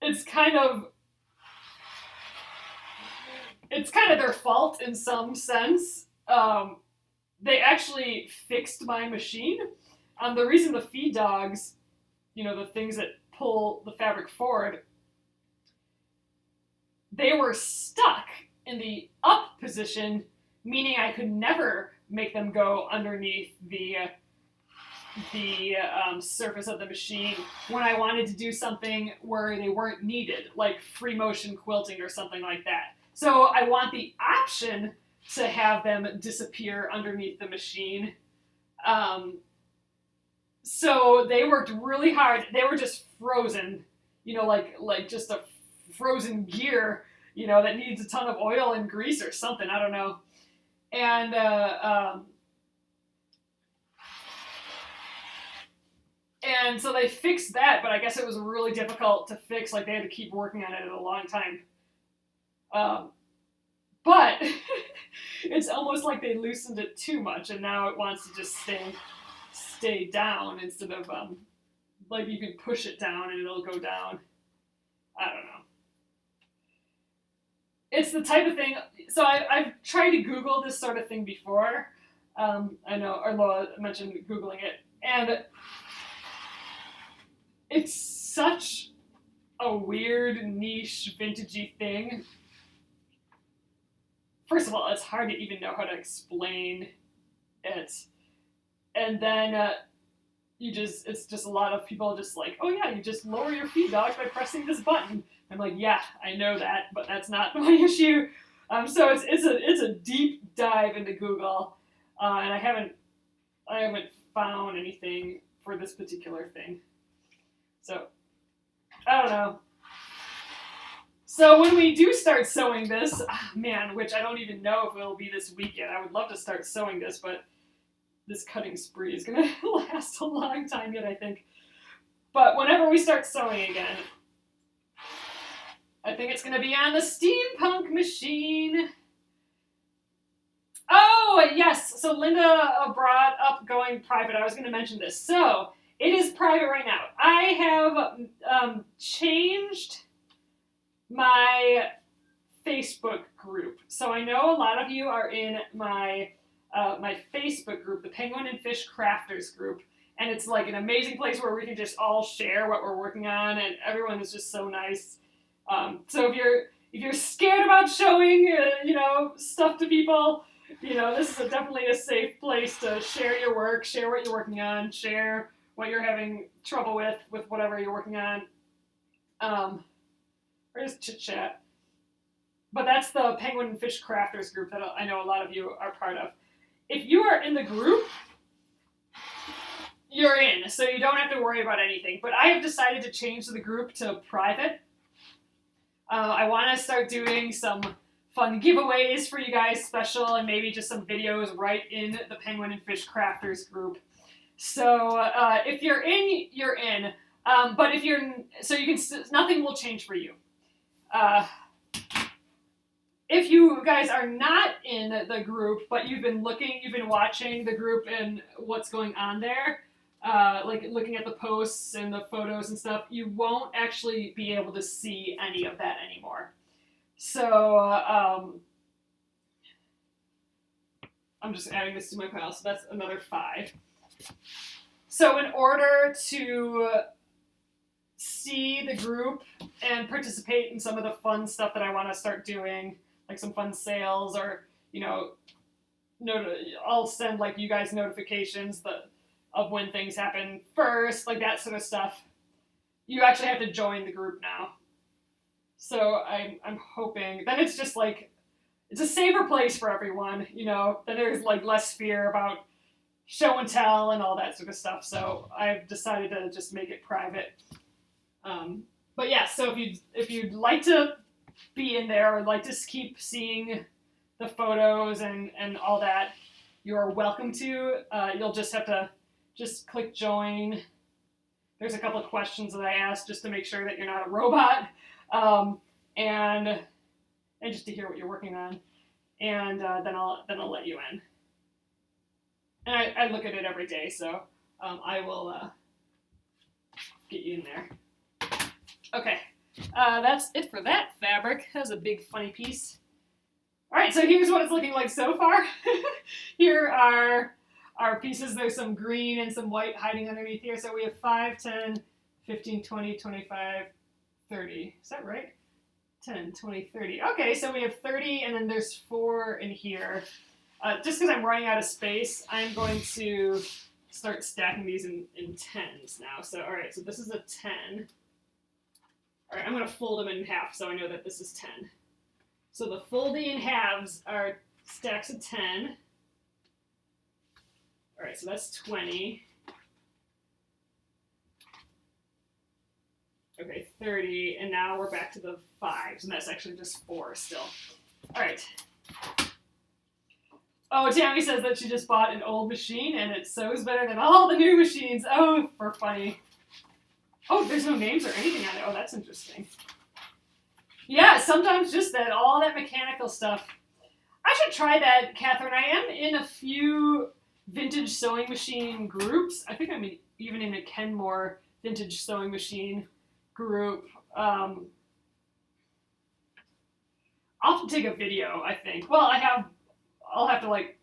it's kind of their fault in some sense. They actually fixed my machine. The reason the feed dogs, the things that pull the fabric forward, they were stuck in the up position, meaning I could never make them go underneath the surface of the machine when I wanted to do something where they weren't needed, like free motion quilting or something like that. So I want the option to have them disappear underneath the machine. So they worked really hard. They were just frozen, like just a frozen gear, that needs a ton of oil and grease or something. I don't know. And so they fixed that, but I guess it was really difficult to fix. Like, they had to keep working on it a long time. But it's almost like they loosened it too much, and now it wants to just stay down instead of like you can push it down and it'll go down. I don't know. It's the type of thing. So I've tried to Google this sort of thing before. I know Arloa mentioned Googling it, and it's such a weird, niche, vintagey thing. First of all, it's hard to even know how to explain it. And then it's just a lot of people just like, oh yeah, you just lower your feed dog by pressing this button. I'm like, yeah, I know that, but that's not my issue. So it's a deep dive into Google, and I haven't found anything for this particular thing. So I don't know. So when we do start sewing this, man, which I don't even know if it'll be this weekend. I would love to start sewing this, but this cutting spree is going to last a long time yet, I think. But whenever we start sewing again, I think it's going to be on the steampunk machine. Oh, yes. So Linda brought up going private. I was going to mention this. So it is private right now. I have changed my Facebook group. So I know a lot of you are in my Facebook group, the Penguin and Fish Crafters group, and it's like an amazing place where we can just all share what we're working on, and everyone is just so nice. So if you're scared about showing stuff to people, this is definitely a safe place to share your work, share what you're working on, share what you're having trouble with whatever you're working on. Or just chit chat. But that's the Penguin and Fish Crafters group that I know a lot of you are part of. If you are in the group, you're in, so you don't have to worry about anything. But I have decided to change the group to private. I want to start doing some fun giveaways for you guys, special, and maybe just some videos right in the Penguin and Fish Crafters group. So if you're in, you're in. But if you're, so you can, nothing will change for you. If you guys are not in the group, but you've been watching the group and what's going on there, like looking at the posts and the photos and stuff, you won't actually be able to see any of that anymore. So I'm just adding this to my pile, so that's another 5. So in order to see the group and participate in some of the fun stuff that I want to start doing, like some fun sales, or I'll send like you guys notifications of when things happen first, like that sort of stuff. You actually have to join the group now. So I'm hoping then it's just like it's a safer place for everyone, then there's like less fear about show and tell and all that sort of stuff. So I've decided to just make it private. But yeah, so if you'd like to be in there or like to keep seeing the photos and all that, you're welcome to. You'll just have to just click join. There's a couple of questions that I asked just to make sure that you're not a robot, and just to hear what you're working on, and then I'll let you in. And I look at it every day, so I will get you in there. Okay, that's it for that fabric. That was a big funny piece. All right, so here's what it's looking like so far. Here are our pieces. There's some green and some white hiding underneath here. So we have 5, 10, 15, 20, 25, 30. Is that right? 10, 20, 30. Okay, so we have 30, and then there's 4 in here. Just because I'm running out of space, I'm going to start stacking these in 10s now. So, all right, so this is a 10. All right, I'm going to fold them in half so I know that this is 10. So the folding in halves are stacks of 10. All right, so that's 20. Okay, 30, and now we're back to the 5s, and that's actually just 4 still. All right. Oh, Tammy says that she just bought an old machine, and it sews better than all the new machines. Oh, for funny. Oh, there's no names or anything on it. Oh, that's interesting. Yeah, sometimes just all that mechanical stuff. I should try that, Catherine. I am in a few vintage sewing machine groups. I think I'm even in a Kenmore vintage sewing machine group. I'll have to take a video, I think. Well, I'll have to like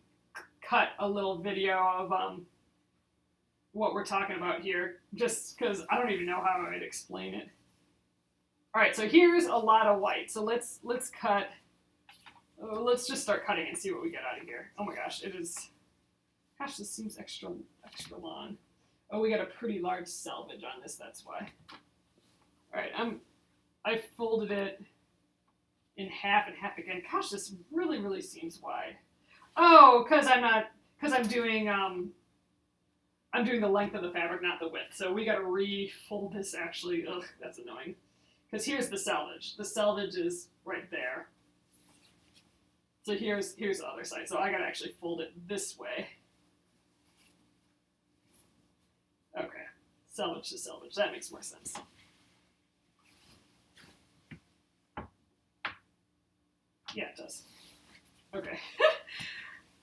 cut a little video of what we're talking about here, just because I don't even know how I'd explain it. All right, so here's a lot of white. So let's cut. Let's just start cutting and see what we get out of here. Oh my gosh, it is. Gosh, this seems extra long. Oh, we got a pretty large selvage on this, that's why. All right, I folded it in half and half again. Gosh, this really, really seems wide. Oh, because I'm doing the length of the fabric, not the width. So we got to refold this actually. Ugh, that's annoying. Because here's the selvage. The selvage is right there. So here's the other side. So I got to actually fold it this way. Okay, selvage to selvage. That makes more sense. Yeah, it does. Okay.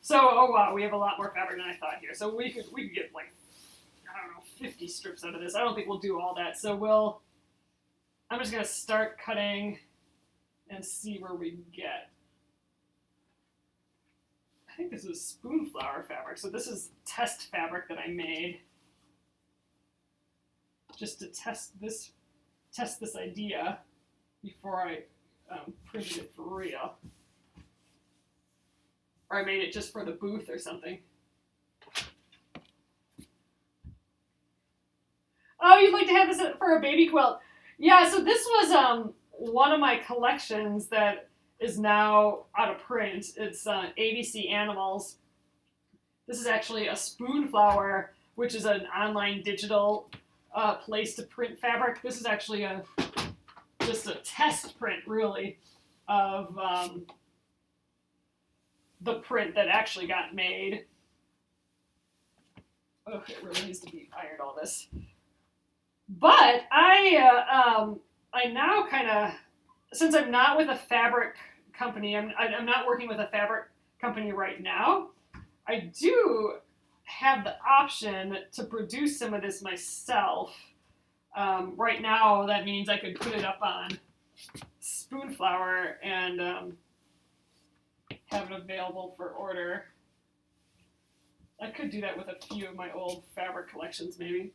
So, oh wow, we have a lot more fabric than I thought here. So we could get like, I don't know, 50 strips out of this. I don't think we'll do all that. So I'm just gonna start cutting and see where we get. I think this is spoonflower fabric. So this is test fabric that I made just to test this idea before I printed it for real. Or I made it just for the booth or something. Oh, you'd like to have this for a baby quilt. Yeah, so this was one of my collections that is now out of print. It's ABC Animals. This is actually a spoonflower, which is an online digital place to print fabric. This is actually just a test print, really, of the print that actually got made. Oh, it really needs to be ironed, all this. But I now kind of, since I'm not with a fabric company, I'm not working with a fabric company right now, I do have the option to produce some of this myself. Right now, that means I could put it up on Spoonflower and have it available for order. I could do that with a few of my old fabric collections, maybe.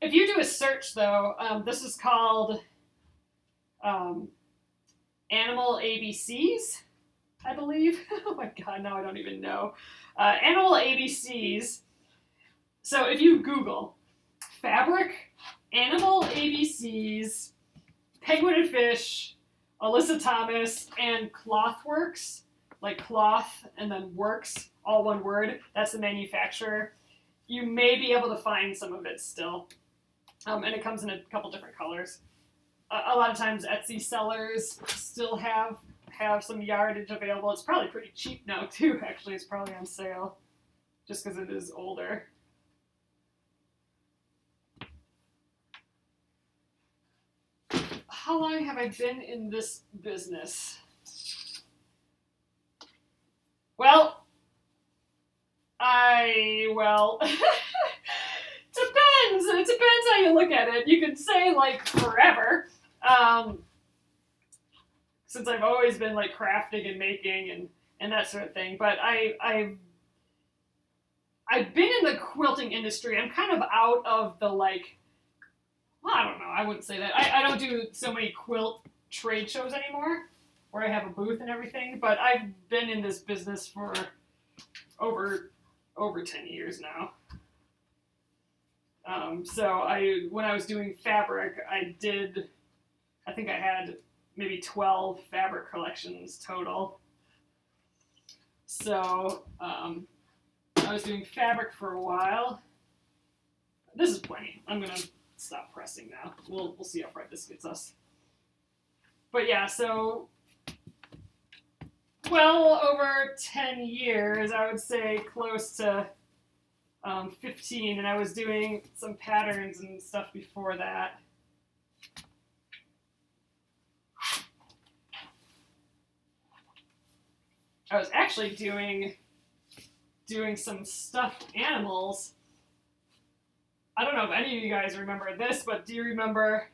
If you do a search, though, this is called Animal ABCs, I believe. Oh my god, now I don't even know. Animal ABCs. So if you Google fabric, Animal ABCs, Penguin and Fish, Alyssa Thomas, and Clothworks, like cloth and then works, all one word, that's the manufacturer. You may be able to find some of it still. And it comes in a couple different colors. A lot of times Etsy sellers still have some yardage available. It's probably pretty cheap now too, actually. It's probably on sale just because it is older. How long have I been in this business? Well, depends. It depends how you look at it. You could say like forever, since I've always been like crafting and making and that sort of thing. But I've been in the quilting industry. I'm kind of out of the like, well, I don't know. I wouldn't say that. I don't do so many quilt trade shows anymore where I have a booth and everything. But I've been in this business for over 10 years now. So when I was doing fabric, I think I had maybe 12 fabric collections total. So I was doing fabric for a while. This is plenty. I'm gonna stop pressing now. We'll see how far this gets us. But yeah, so well over 10 years, I would say close to 15, and I was doing some patterns and stuff before that. I was actually doing some stuffed animals. I don't know if any of you guys remember this, but do you remember,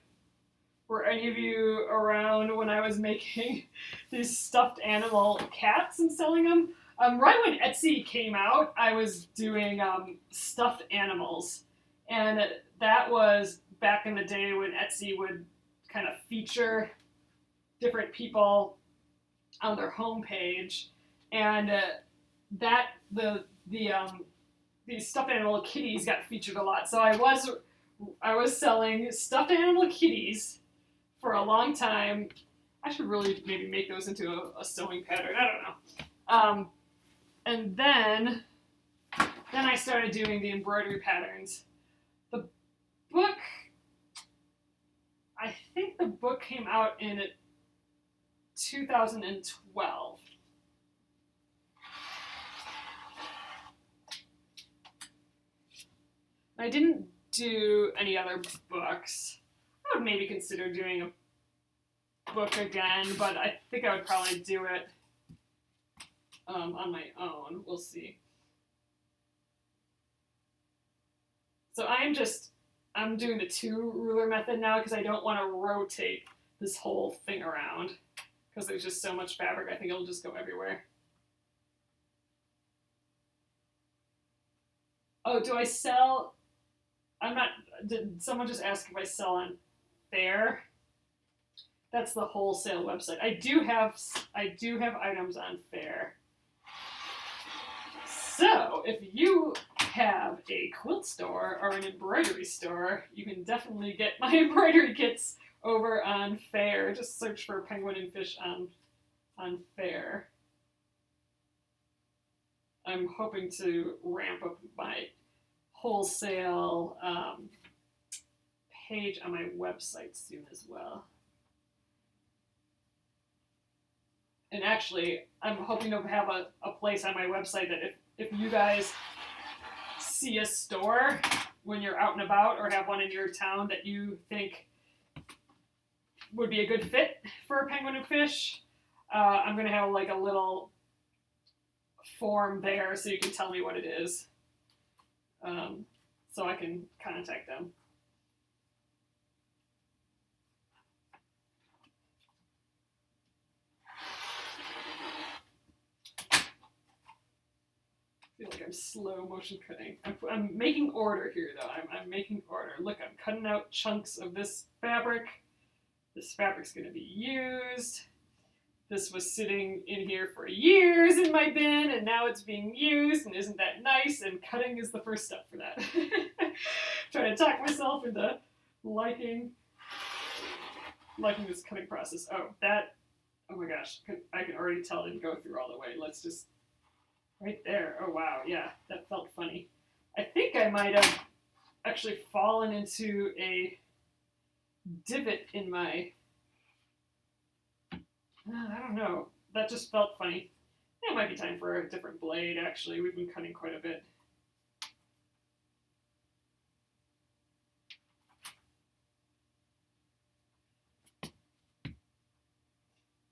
were any of you around when I was making these stuffed animal cats and selling them? Right when Etsy came out, I was doing stuffed animals. And that was back in the day when Etsy would kind of feature different people on their homepage. And the these stuffed animal kitties got featured a lot. So I was selling stuffed animal kitties for a long time. I should really maybe make those into a sewing pattern. I don't know. And then I started doing the embroidery patterns. The book, I think the book came out in 2012. I didn't do any other books. I would maybe consider doing a book again, but I think I would probably do it on my own. We'll see. So I'm doing the 2 ruler method now because I don't want to rotate this whole thing around because there's just so much fabric. I think it'll just go everywhere. Oh, do I sell? Did someone just ask if I sell on Fair? That's the wholesale website. I do have items on Fair. So if you have a quilt store or an embroidery store, you can definitely get my embroidery kits over on Fair. Just search for Penguin and Fish on Fair. I'm hoping to ramp up my wholesale page on my website soon as well. And actually, I'm hoping to have a place on my website that if you guys see a store when you're out and about or have one in your town that you think would be a good fit for Penguin and Fish, I'm going to have like a little form there so you can tell me what it is. So I can contact them. I feel like I'm slow motion cutting. I'm making order here though. I'm making order. Look, I'm cutting out chunks of this fabric. This fabric's going to be used. This was sitting in here for years in my bin, and now it's being used, and isn't that nice? And cutting is the first step for that. Trying to talk myself into liking this cutting process. Oh my gosh, I can already tell it didn't go through all the way. Let's just, right there. Oh wow, yeah, that felt funny. I think I might have actually fallen into a divot in my, I don't know. That just felt funny. It might be time for a different blade, actually. We've been cutting quite a bit.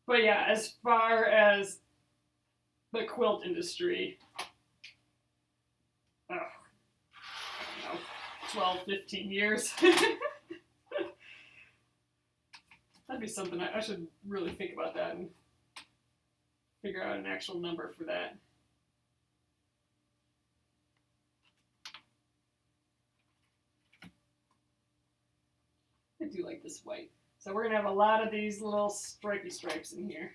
But yeah, as far as the quilt industry, I don't know, 12, 15 years. That'd be something I should really think about that and figure out an actual number for that. I do like this white. So we're going to have a lot of these little stripy stripes in here.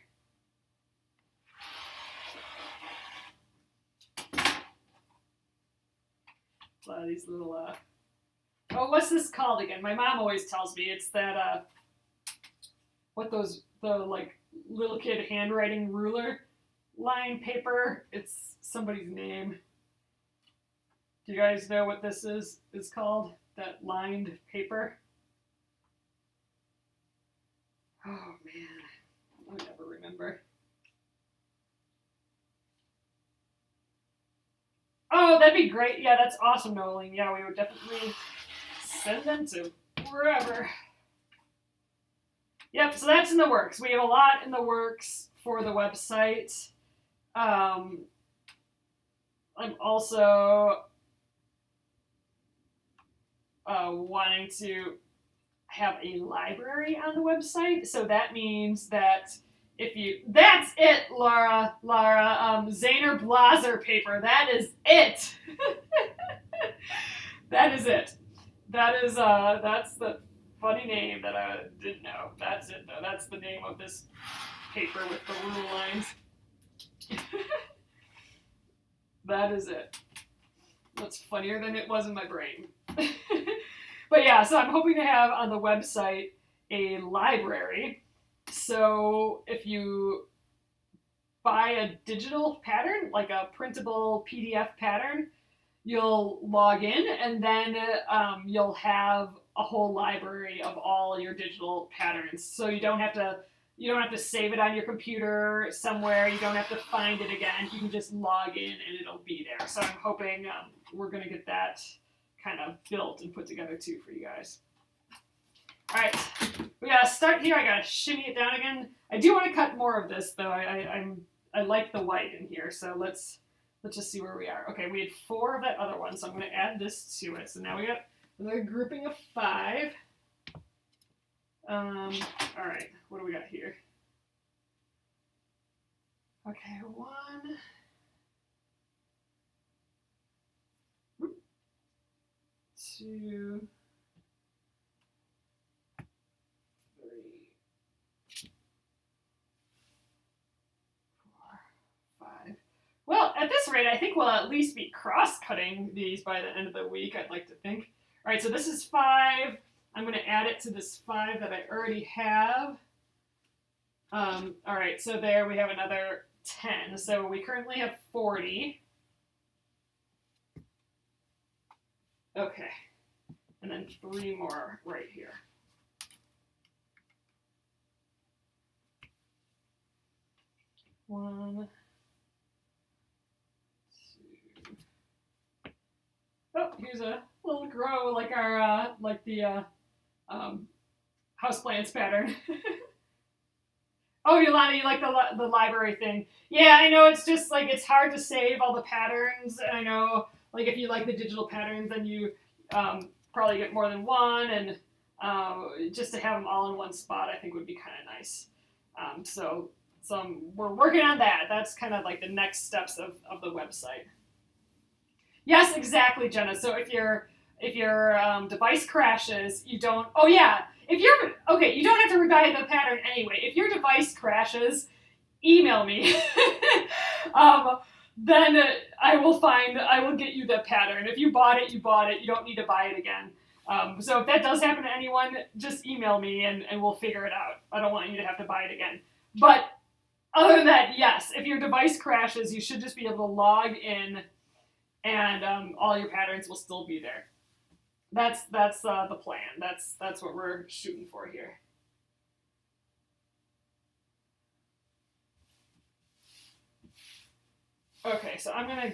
A lot of these little, oh, what's this called again? My mom always tells me it's that, the like little kid handwriting ruler line paper. It's somebody's name. Do you guys know what this is called? That lined paper? Oh man, I'll never remember. Oh, that'd be great. Yeah, that's awesome, Nolan. Yeah, we would definitely send them to wherever. Yep, so that's in the works. We have a lot in the works for the website. I'm also wanting to have a library on the website. So that means that that's it, Lara, Zahner Blaser paper. That is it. That is it. That's the funny name that I didn't know. That's it, though. That's the name of this paper with the rule lines. That is it. That's funnier than it was in my brain. But yeah, so I'm hoping to have on the website a library. So if you buy a digital pattern, like a printable PDF pattern, you'll log in, and then you'll have a whole library of all your digital patterns. So you don't have to save it on your computer somewhere. You don't have to find it again. You can just log in and it'll be there. So I'm hoping we're going to get that kind of built and put together too for you guys. All right, we gotta start here. I gotta shimmy it down again. I do want to cut more of this though. I like the white in here, so let's just see where we are. Okay, we had 4 of that other one, so I'm going to add this to it. So now we got another grouping of 5. All right, what do we got here? Okay, 1, 2, 3, 4, 5. Well, at this rate, I think we'll at least be cross-cutting these by the end of the week, I'd like to think. All right, so this is 5. I'm going to add it to this 5 that I already have. All right, so there we have another 10. So we currently have 40. Okay, and then 3 more right here. One. Oh, here's a little grow like our the houseplants pattern. Oh, Yolanda, you like the library thing? Yeah, I know. It's just like it's hard to save all the patterns, and I know like if you like the digital patterns, then you probably get more than one, and just to have them all in one spot, I think would be kind of nice. So we're working on that. That's kind of like the next steps of the website. Yes, exactly, Jenna. So if your device crashes, you don't. Oh yeah, if you're okay, you don't have to rebuy the pattern anyway. If your device crashes, email me. Then I will get you the pattern. If you bought it, you bought it. You don't need to buy it again. So if that does happen to anyone, just email me and we'll figure it out. I don't want you to have to buy it again. But other than that, yes, if your device crashes, you should just be able to log in, and all your patterns will still be there. That's the plan. That's what we're shooting for here. Okay, so I'm gonna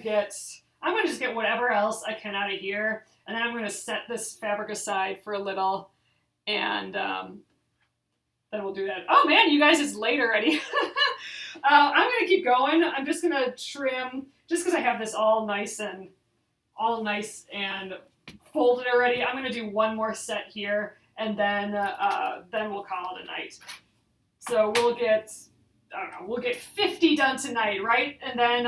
just get whatever else I can out of here, and then I'm gonna set this fabric aside for a little, and then we'll do that. Oh man, you guys, it's late already. I'm gonna keep going. I'm just gonna trim, just because I have this all nice and folded already. I'm gonna do one more set here, and then we'll call it a night. So we'll get, I don't know, we'll get 50 done tonight, right? And then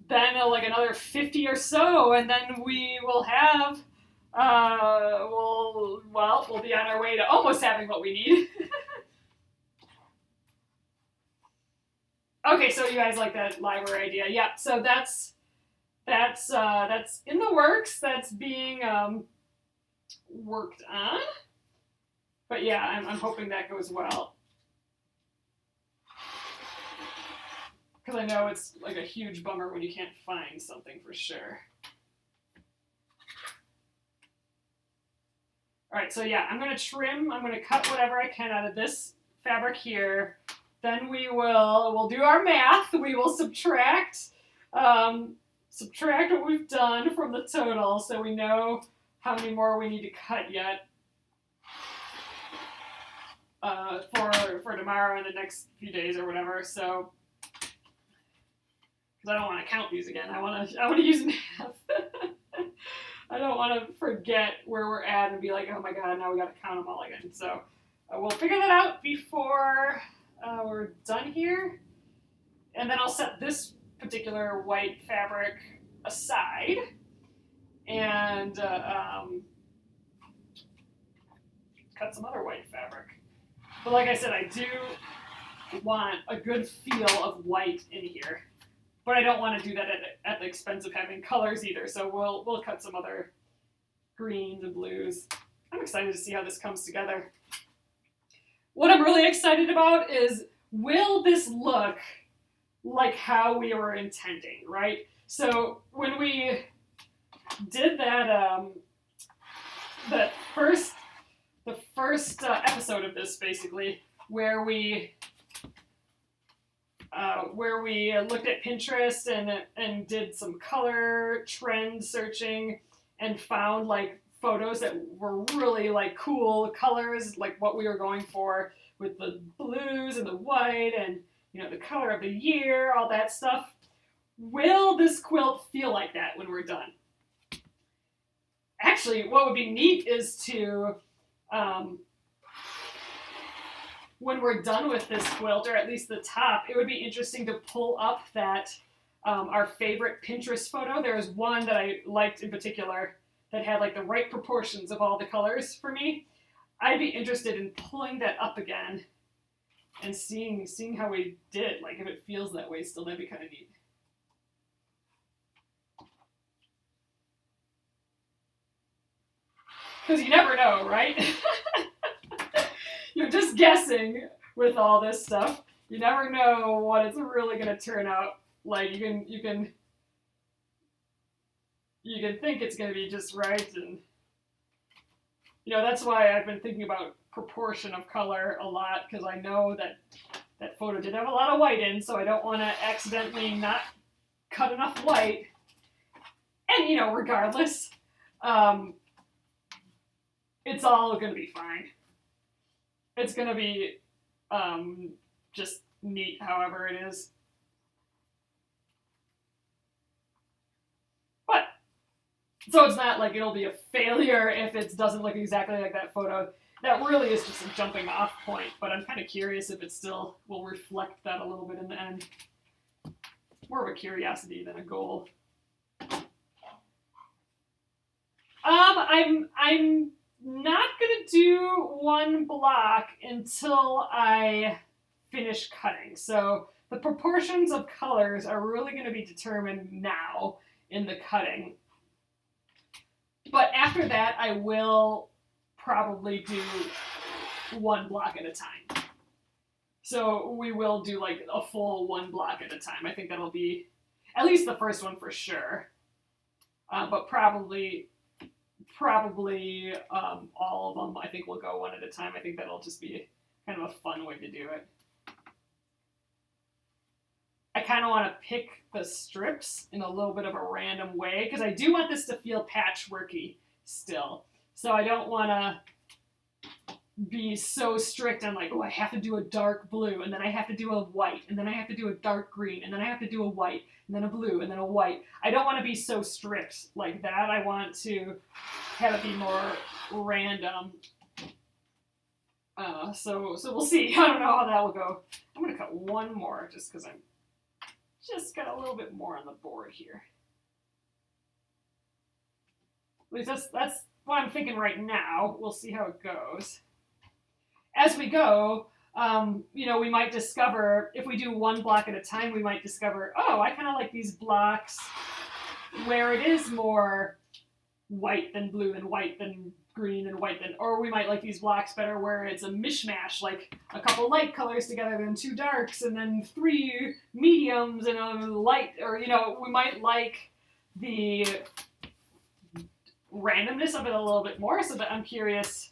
like another 50 or so, and then we will have, we'll be on our way to almost having what we need. Okay, so you guys like that library idea? Yeah, so that's in the works. That's being worked on. But yeah, I'm hoping that goes well. Because I know it's like a huge bummer when you can't find something for sure. All right, so yeah, I'm going to trim. I'm going to cut whatever I can out of this fabric here. Then we'll do our math. We will subtract what we've done from the total, so we know how many more we need to cut yet for tomorrow and the next few days or whatever. So, because I don't want to count these again. I want to use math. I don't want to forget where we're at and be like, oh my god, now we got to count them all again. So we'll figure that out before we're done here, and then I'll set this particular white fabric aside and cut some other white fabric. But like I said, I do want a good feel of white in here. but I don't want to do that at the expense of having colors either. So we'll cut some other greens and blues. I'm excited to see how this comes together. What I'm really excited about is, will this look like how we were intending, right? So when we did that, the first episode of this, basically, where we looked at Pinterest and did some color trend searching and found like photos that were really like cool colors, like what we were going for with the blues and the white and, you know, the color of the year, all that stuff. Will this quilt feel like that when we're done? Actually, what would be neat is to, when we're done with this quilt, or at least the top, it would be interesting to pull up that our favorite Pinterest photo. There was one that I liked in particular that had like the right proportions of all the colors for me. I'd be interested in pulling that up again and seeing how we did. Like if it feels that way still, that'd be kind of neat. Because you never know, right? You're just guessing with all this stuff. You never know what it's really going to turn out like. You can think it's going to be just right, and you know that's why I've been thinking about proportion of color a lot, because I know that photo did have a lot of white in, so I don't want to accidentally not cut enough white. And you know, regardless, it's all going to be fine. It's going to be just neat however it is. But, so it's not like it'll be a failure if it doesn't look exactly like that photo. That really is just a jumping off point, but I'm kind of curious if it still will reflect that a little bit in the end. More of a curiosity than a goal. I'm not going to do one block until I finish cutting. So the proportions of colors are really going to be determined now in the cutting. But after that, I will probably do one block at a time. So we will do like a full one block at a time. I think that'll be at least the first one for sure. But probably all of them, I think we'll go one at a time. I think that'll just be kind of a fun way to do it. I kind of want to pick the strips in a little bit of a random way, because I do want this to feel patchworky still. So I don't want to be so strict on like, oh, I have to do a dark blue, and then I have to do a white, and then I have to do a dark green, and then I have to do a white, and then a blue, and then a white. I don't want to be so strict like that. I want to have it be more random. So we'll see. I don't know how that will go. I'm going to cut one more just because I'm just got a little bit more on the board here. At least that's what I'm thinking right now. We'll see how it goes. As we go, you know, we might discover, if we do one block at a time, we might discover, oh, I kind of like these blocks where it is more white than blue and white than green and white than, or we might like these blocks better where it's a mishmash, like a couple light colors together, then two darks, and then three mediums and a light, or, you know, we might like the randomness of it a little bit more, so that I'm curious,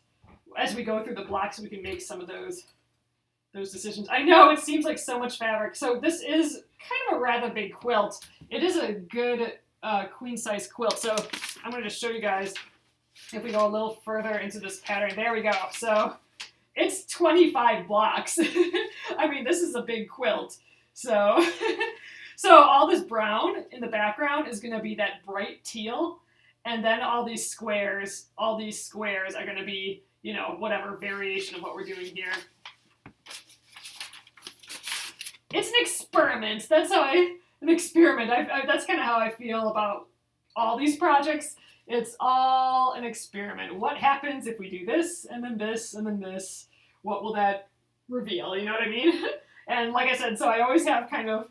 as we go through the blocks, we can make some of those decisions. I know it seems like so much fabric. So this is kind of a rather big quilt. It is a good queen size quilt. So I'm going to just show you guys if we go a little further into this pattern. There we go. So it's 25 blocks. I mean, this is a big quilt. So, so all this brown in the background is going to be that bright teal. And then all these squares are going to be, you know, whatever variation of what we're doing here. It's an experiment. That's kind of how I feel about all these projects. It's all an experiment. What happens if we do this, and then this, and then this? What will that reveal? You know what I mean? And like I said, so I always have kind of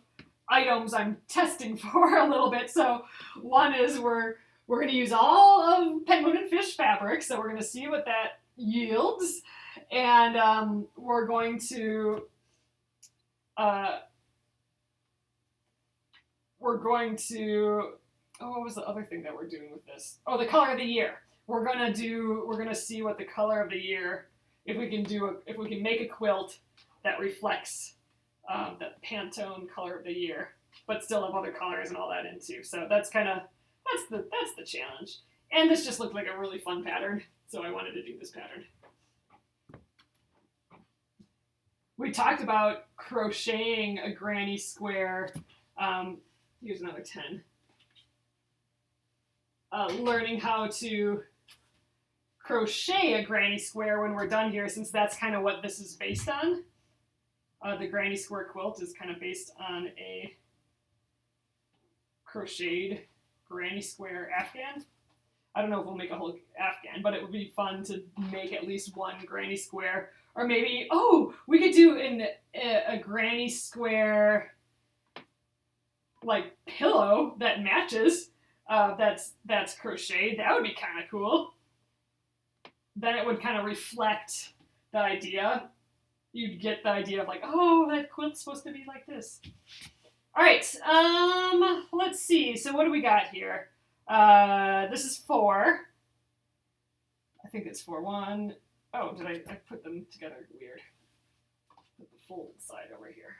items I'm testing for a little bit. So one is we're going to use all of penguin and fish fabric, so we're going to see what that yields, and we're going to oh, what was the other thing that we're doing with this? Oh, the color of the year. We're gonna see what the color of the year, if we can make a quilt that reflects the Pantone color of the year, but still have other colors and all that in too. So that's the challenge. And this just looked like a really fun pattern, so I wanted to do this pattern. We talked about crocheting a granny square. Here's another 10. Learning how to crochet a granny square when we're done here, since that's kind of what this is based on. The granny square quilt is kind of based on a crocheted granny square afghan. I don't know if we'll make a whole afghan, but it would be fun to make at least one granny square. Or maybe, oh, we could do a granny square like pillow that matches. That's crocheted. That would be kind of cool. Then it would kind of reflect the idea. You'd get the idea of like, oh, that quilt's supposed to be like this. All right, let's see. So what do we got here? This is 4. I think it's 4. 1. Oh, did I put them together weird? Put the folded side over here.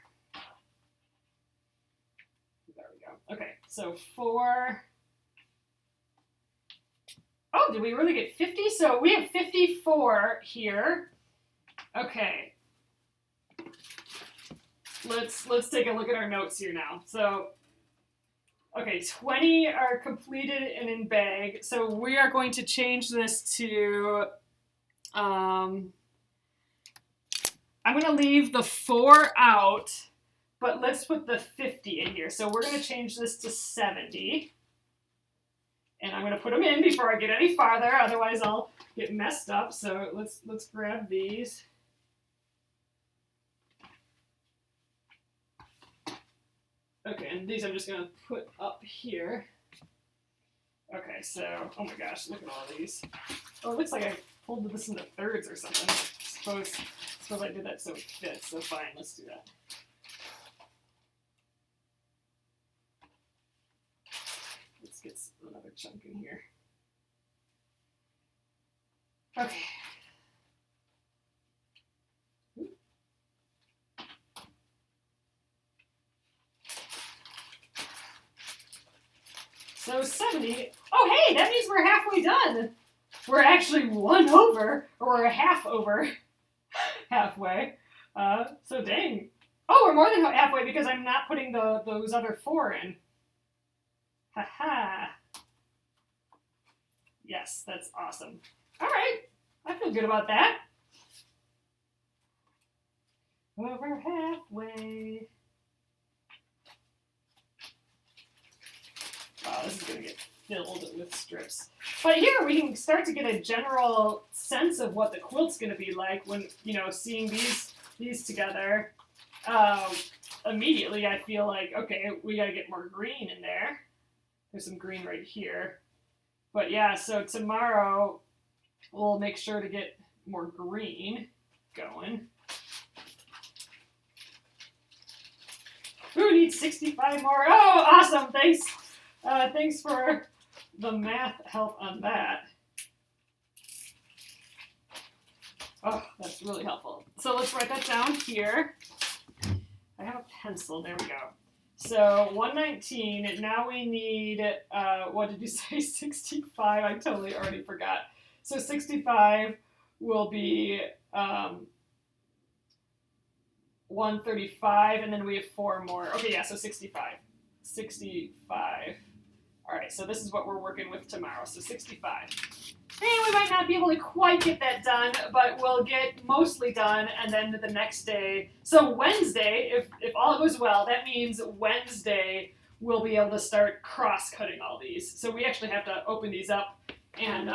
There we go. Okay, so 4. Oh, did we really get 50? So we have 54 here. Okay. Let's take a look at our notes here now. So, okay, 20 are completed and in bag. So we are going to change this to, I'm going to leave the 4 out, but let's put the 50 in here. So we're going to change this to 70. And I'm going to put them in before I get any farther, otherwise I'll get messed up. So let's grab these. Okay, and these I'm just going to put up here. Okay, so, oh my gosh, look at all these. Oh, it looks like I folded this into thirds or something. Suppose I did that so it fits, so fine, let's do that. Let's get another chunk in here. Okay. So 70. Oh, hey, that means we're halfway done. We're actually 1 over, or we're a half over halfway. So dang. Oh, we're more than halfway because I'm not putting those other 4 in. Haha. Yes, that's awesome. All right, I feel good about that. Over halfway. Wow, this is going to get filled with strips. But here we can start to get a general sense of what the quilt's going to be like when, seeing these together. Immediately I feel like, okay, we got to get more green in there. There's some green right here. But yeah, so tomorrow we'll make sure to get more green going. Who needs 65 more? Oh, awesome. Thanks. Thanks for the math help on that. Oh, that's really helpful. So let's write that down here. I have a pencil. There we go. So 119, and now we need, what did you say, 65? I totally already forgot. So 65 will be 135, and then we have 4 more. Okay, yeah, so 65. 65. All right, so this is what we're working with tomorrow, so 65. And we might not be able to quite get that done, but we'll get mostly done, and then the next day. So Wednesday, if all goes well, that means Wednesday we'll be able to start cross-cutting all these. So we actually have to open these up and,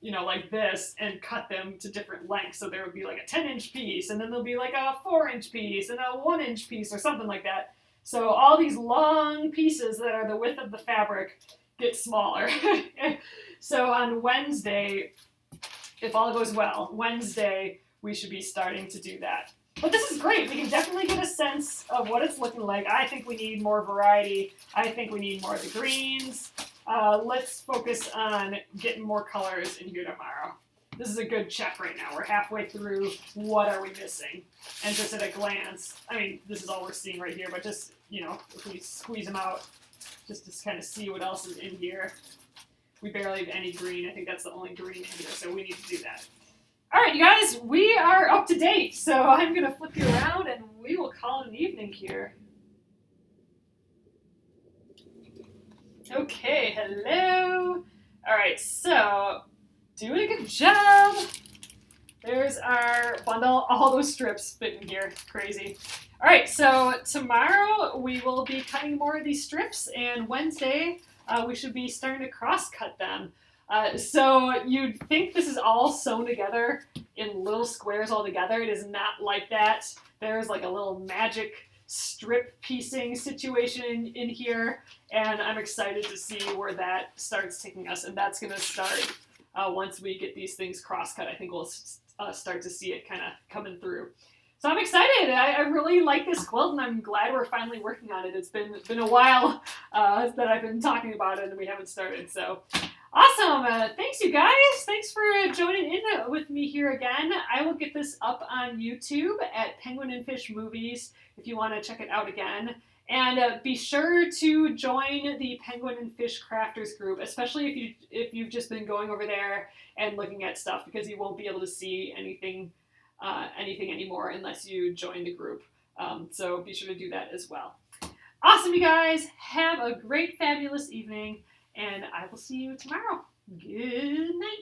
like this, and cut them to different lengths. So there would be like a 10-inch piece, and then there'll be like a 4-inch piece, and a 1-inch piece, or something like that. So all these long pieces that are the width of the fabric get smaller. So on Wednesday, if all goes well, Wednesday, we should be starting to do that. But this is great. We can definitely get a sense of what it's looking like. I think we need more variety. I think we need more of the greens. Let's focus on getting more colors in here tomorrow. This is a good check right now. We're halfway through. What are we missing? And just at a glance, I mean, this is all we're seeing right here, but just, you know, if we squeeze them out, just to kind of see what else is in here. We barely have any green. I think that's the only green in here, so we need to do that. All right, you guys, we are up to date. So I'm going to flip you around, and we will call it an evening here. Okay, hello. All right, so doing a good job. There's our bundle. All those strips fit in here. Crazy. All right, so tomorrow we will be cutting more of these strips, and Wednesday we should be starting to cross-cut them. So you'd think this is all sewn together in little squares all together. It is not like that. There's like a little magic strip piecing situation in here, and I'm excited to see where that starts taking us, and that's going to start once we get these things cross-cut. I think we'll start to see it kind of coming through. So I'm excited. I really like this quilt, and I'm glad we're finally working on it. It's been a while that I've been talking about it, and we haven't started. So awesome. Thanks, you guys. Thanks for joining in with me here again. I will get this up on YouTube at Penguin and Fish Movies if you want to check it out again. And be sure to join the Penguin and Fish Crafters group, especially if you've just been going over there and looking at stuff, because you won't be able to see anything anymore unless you join the group. So be sure to do that as well. Awesome, you guys. Have a great, fabulous evening, and I will see you tomorrow. Good night.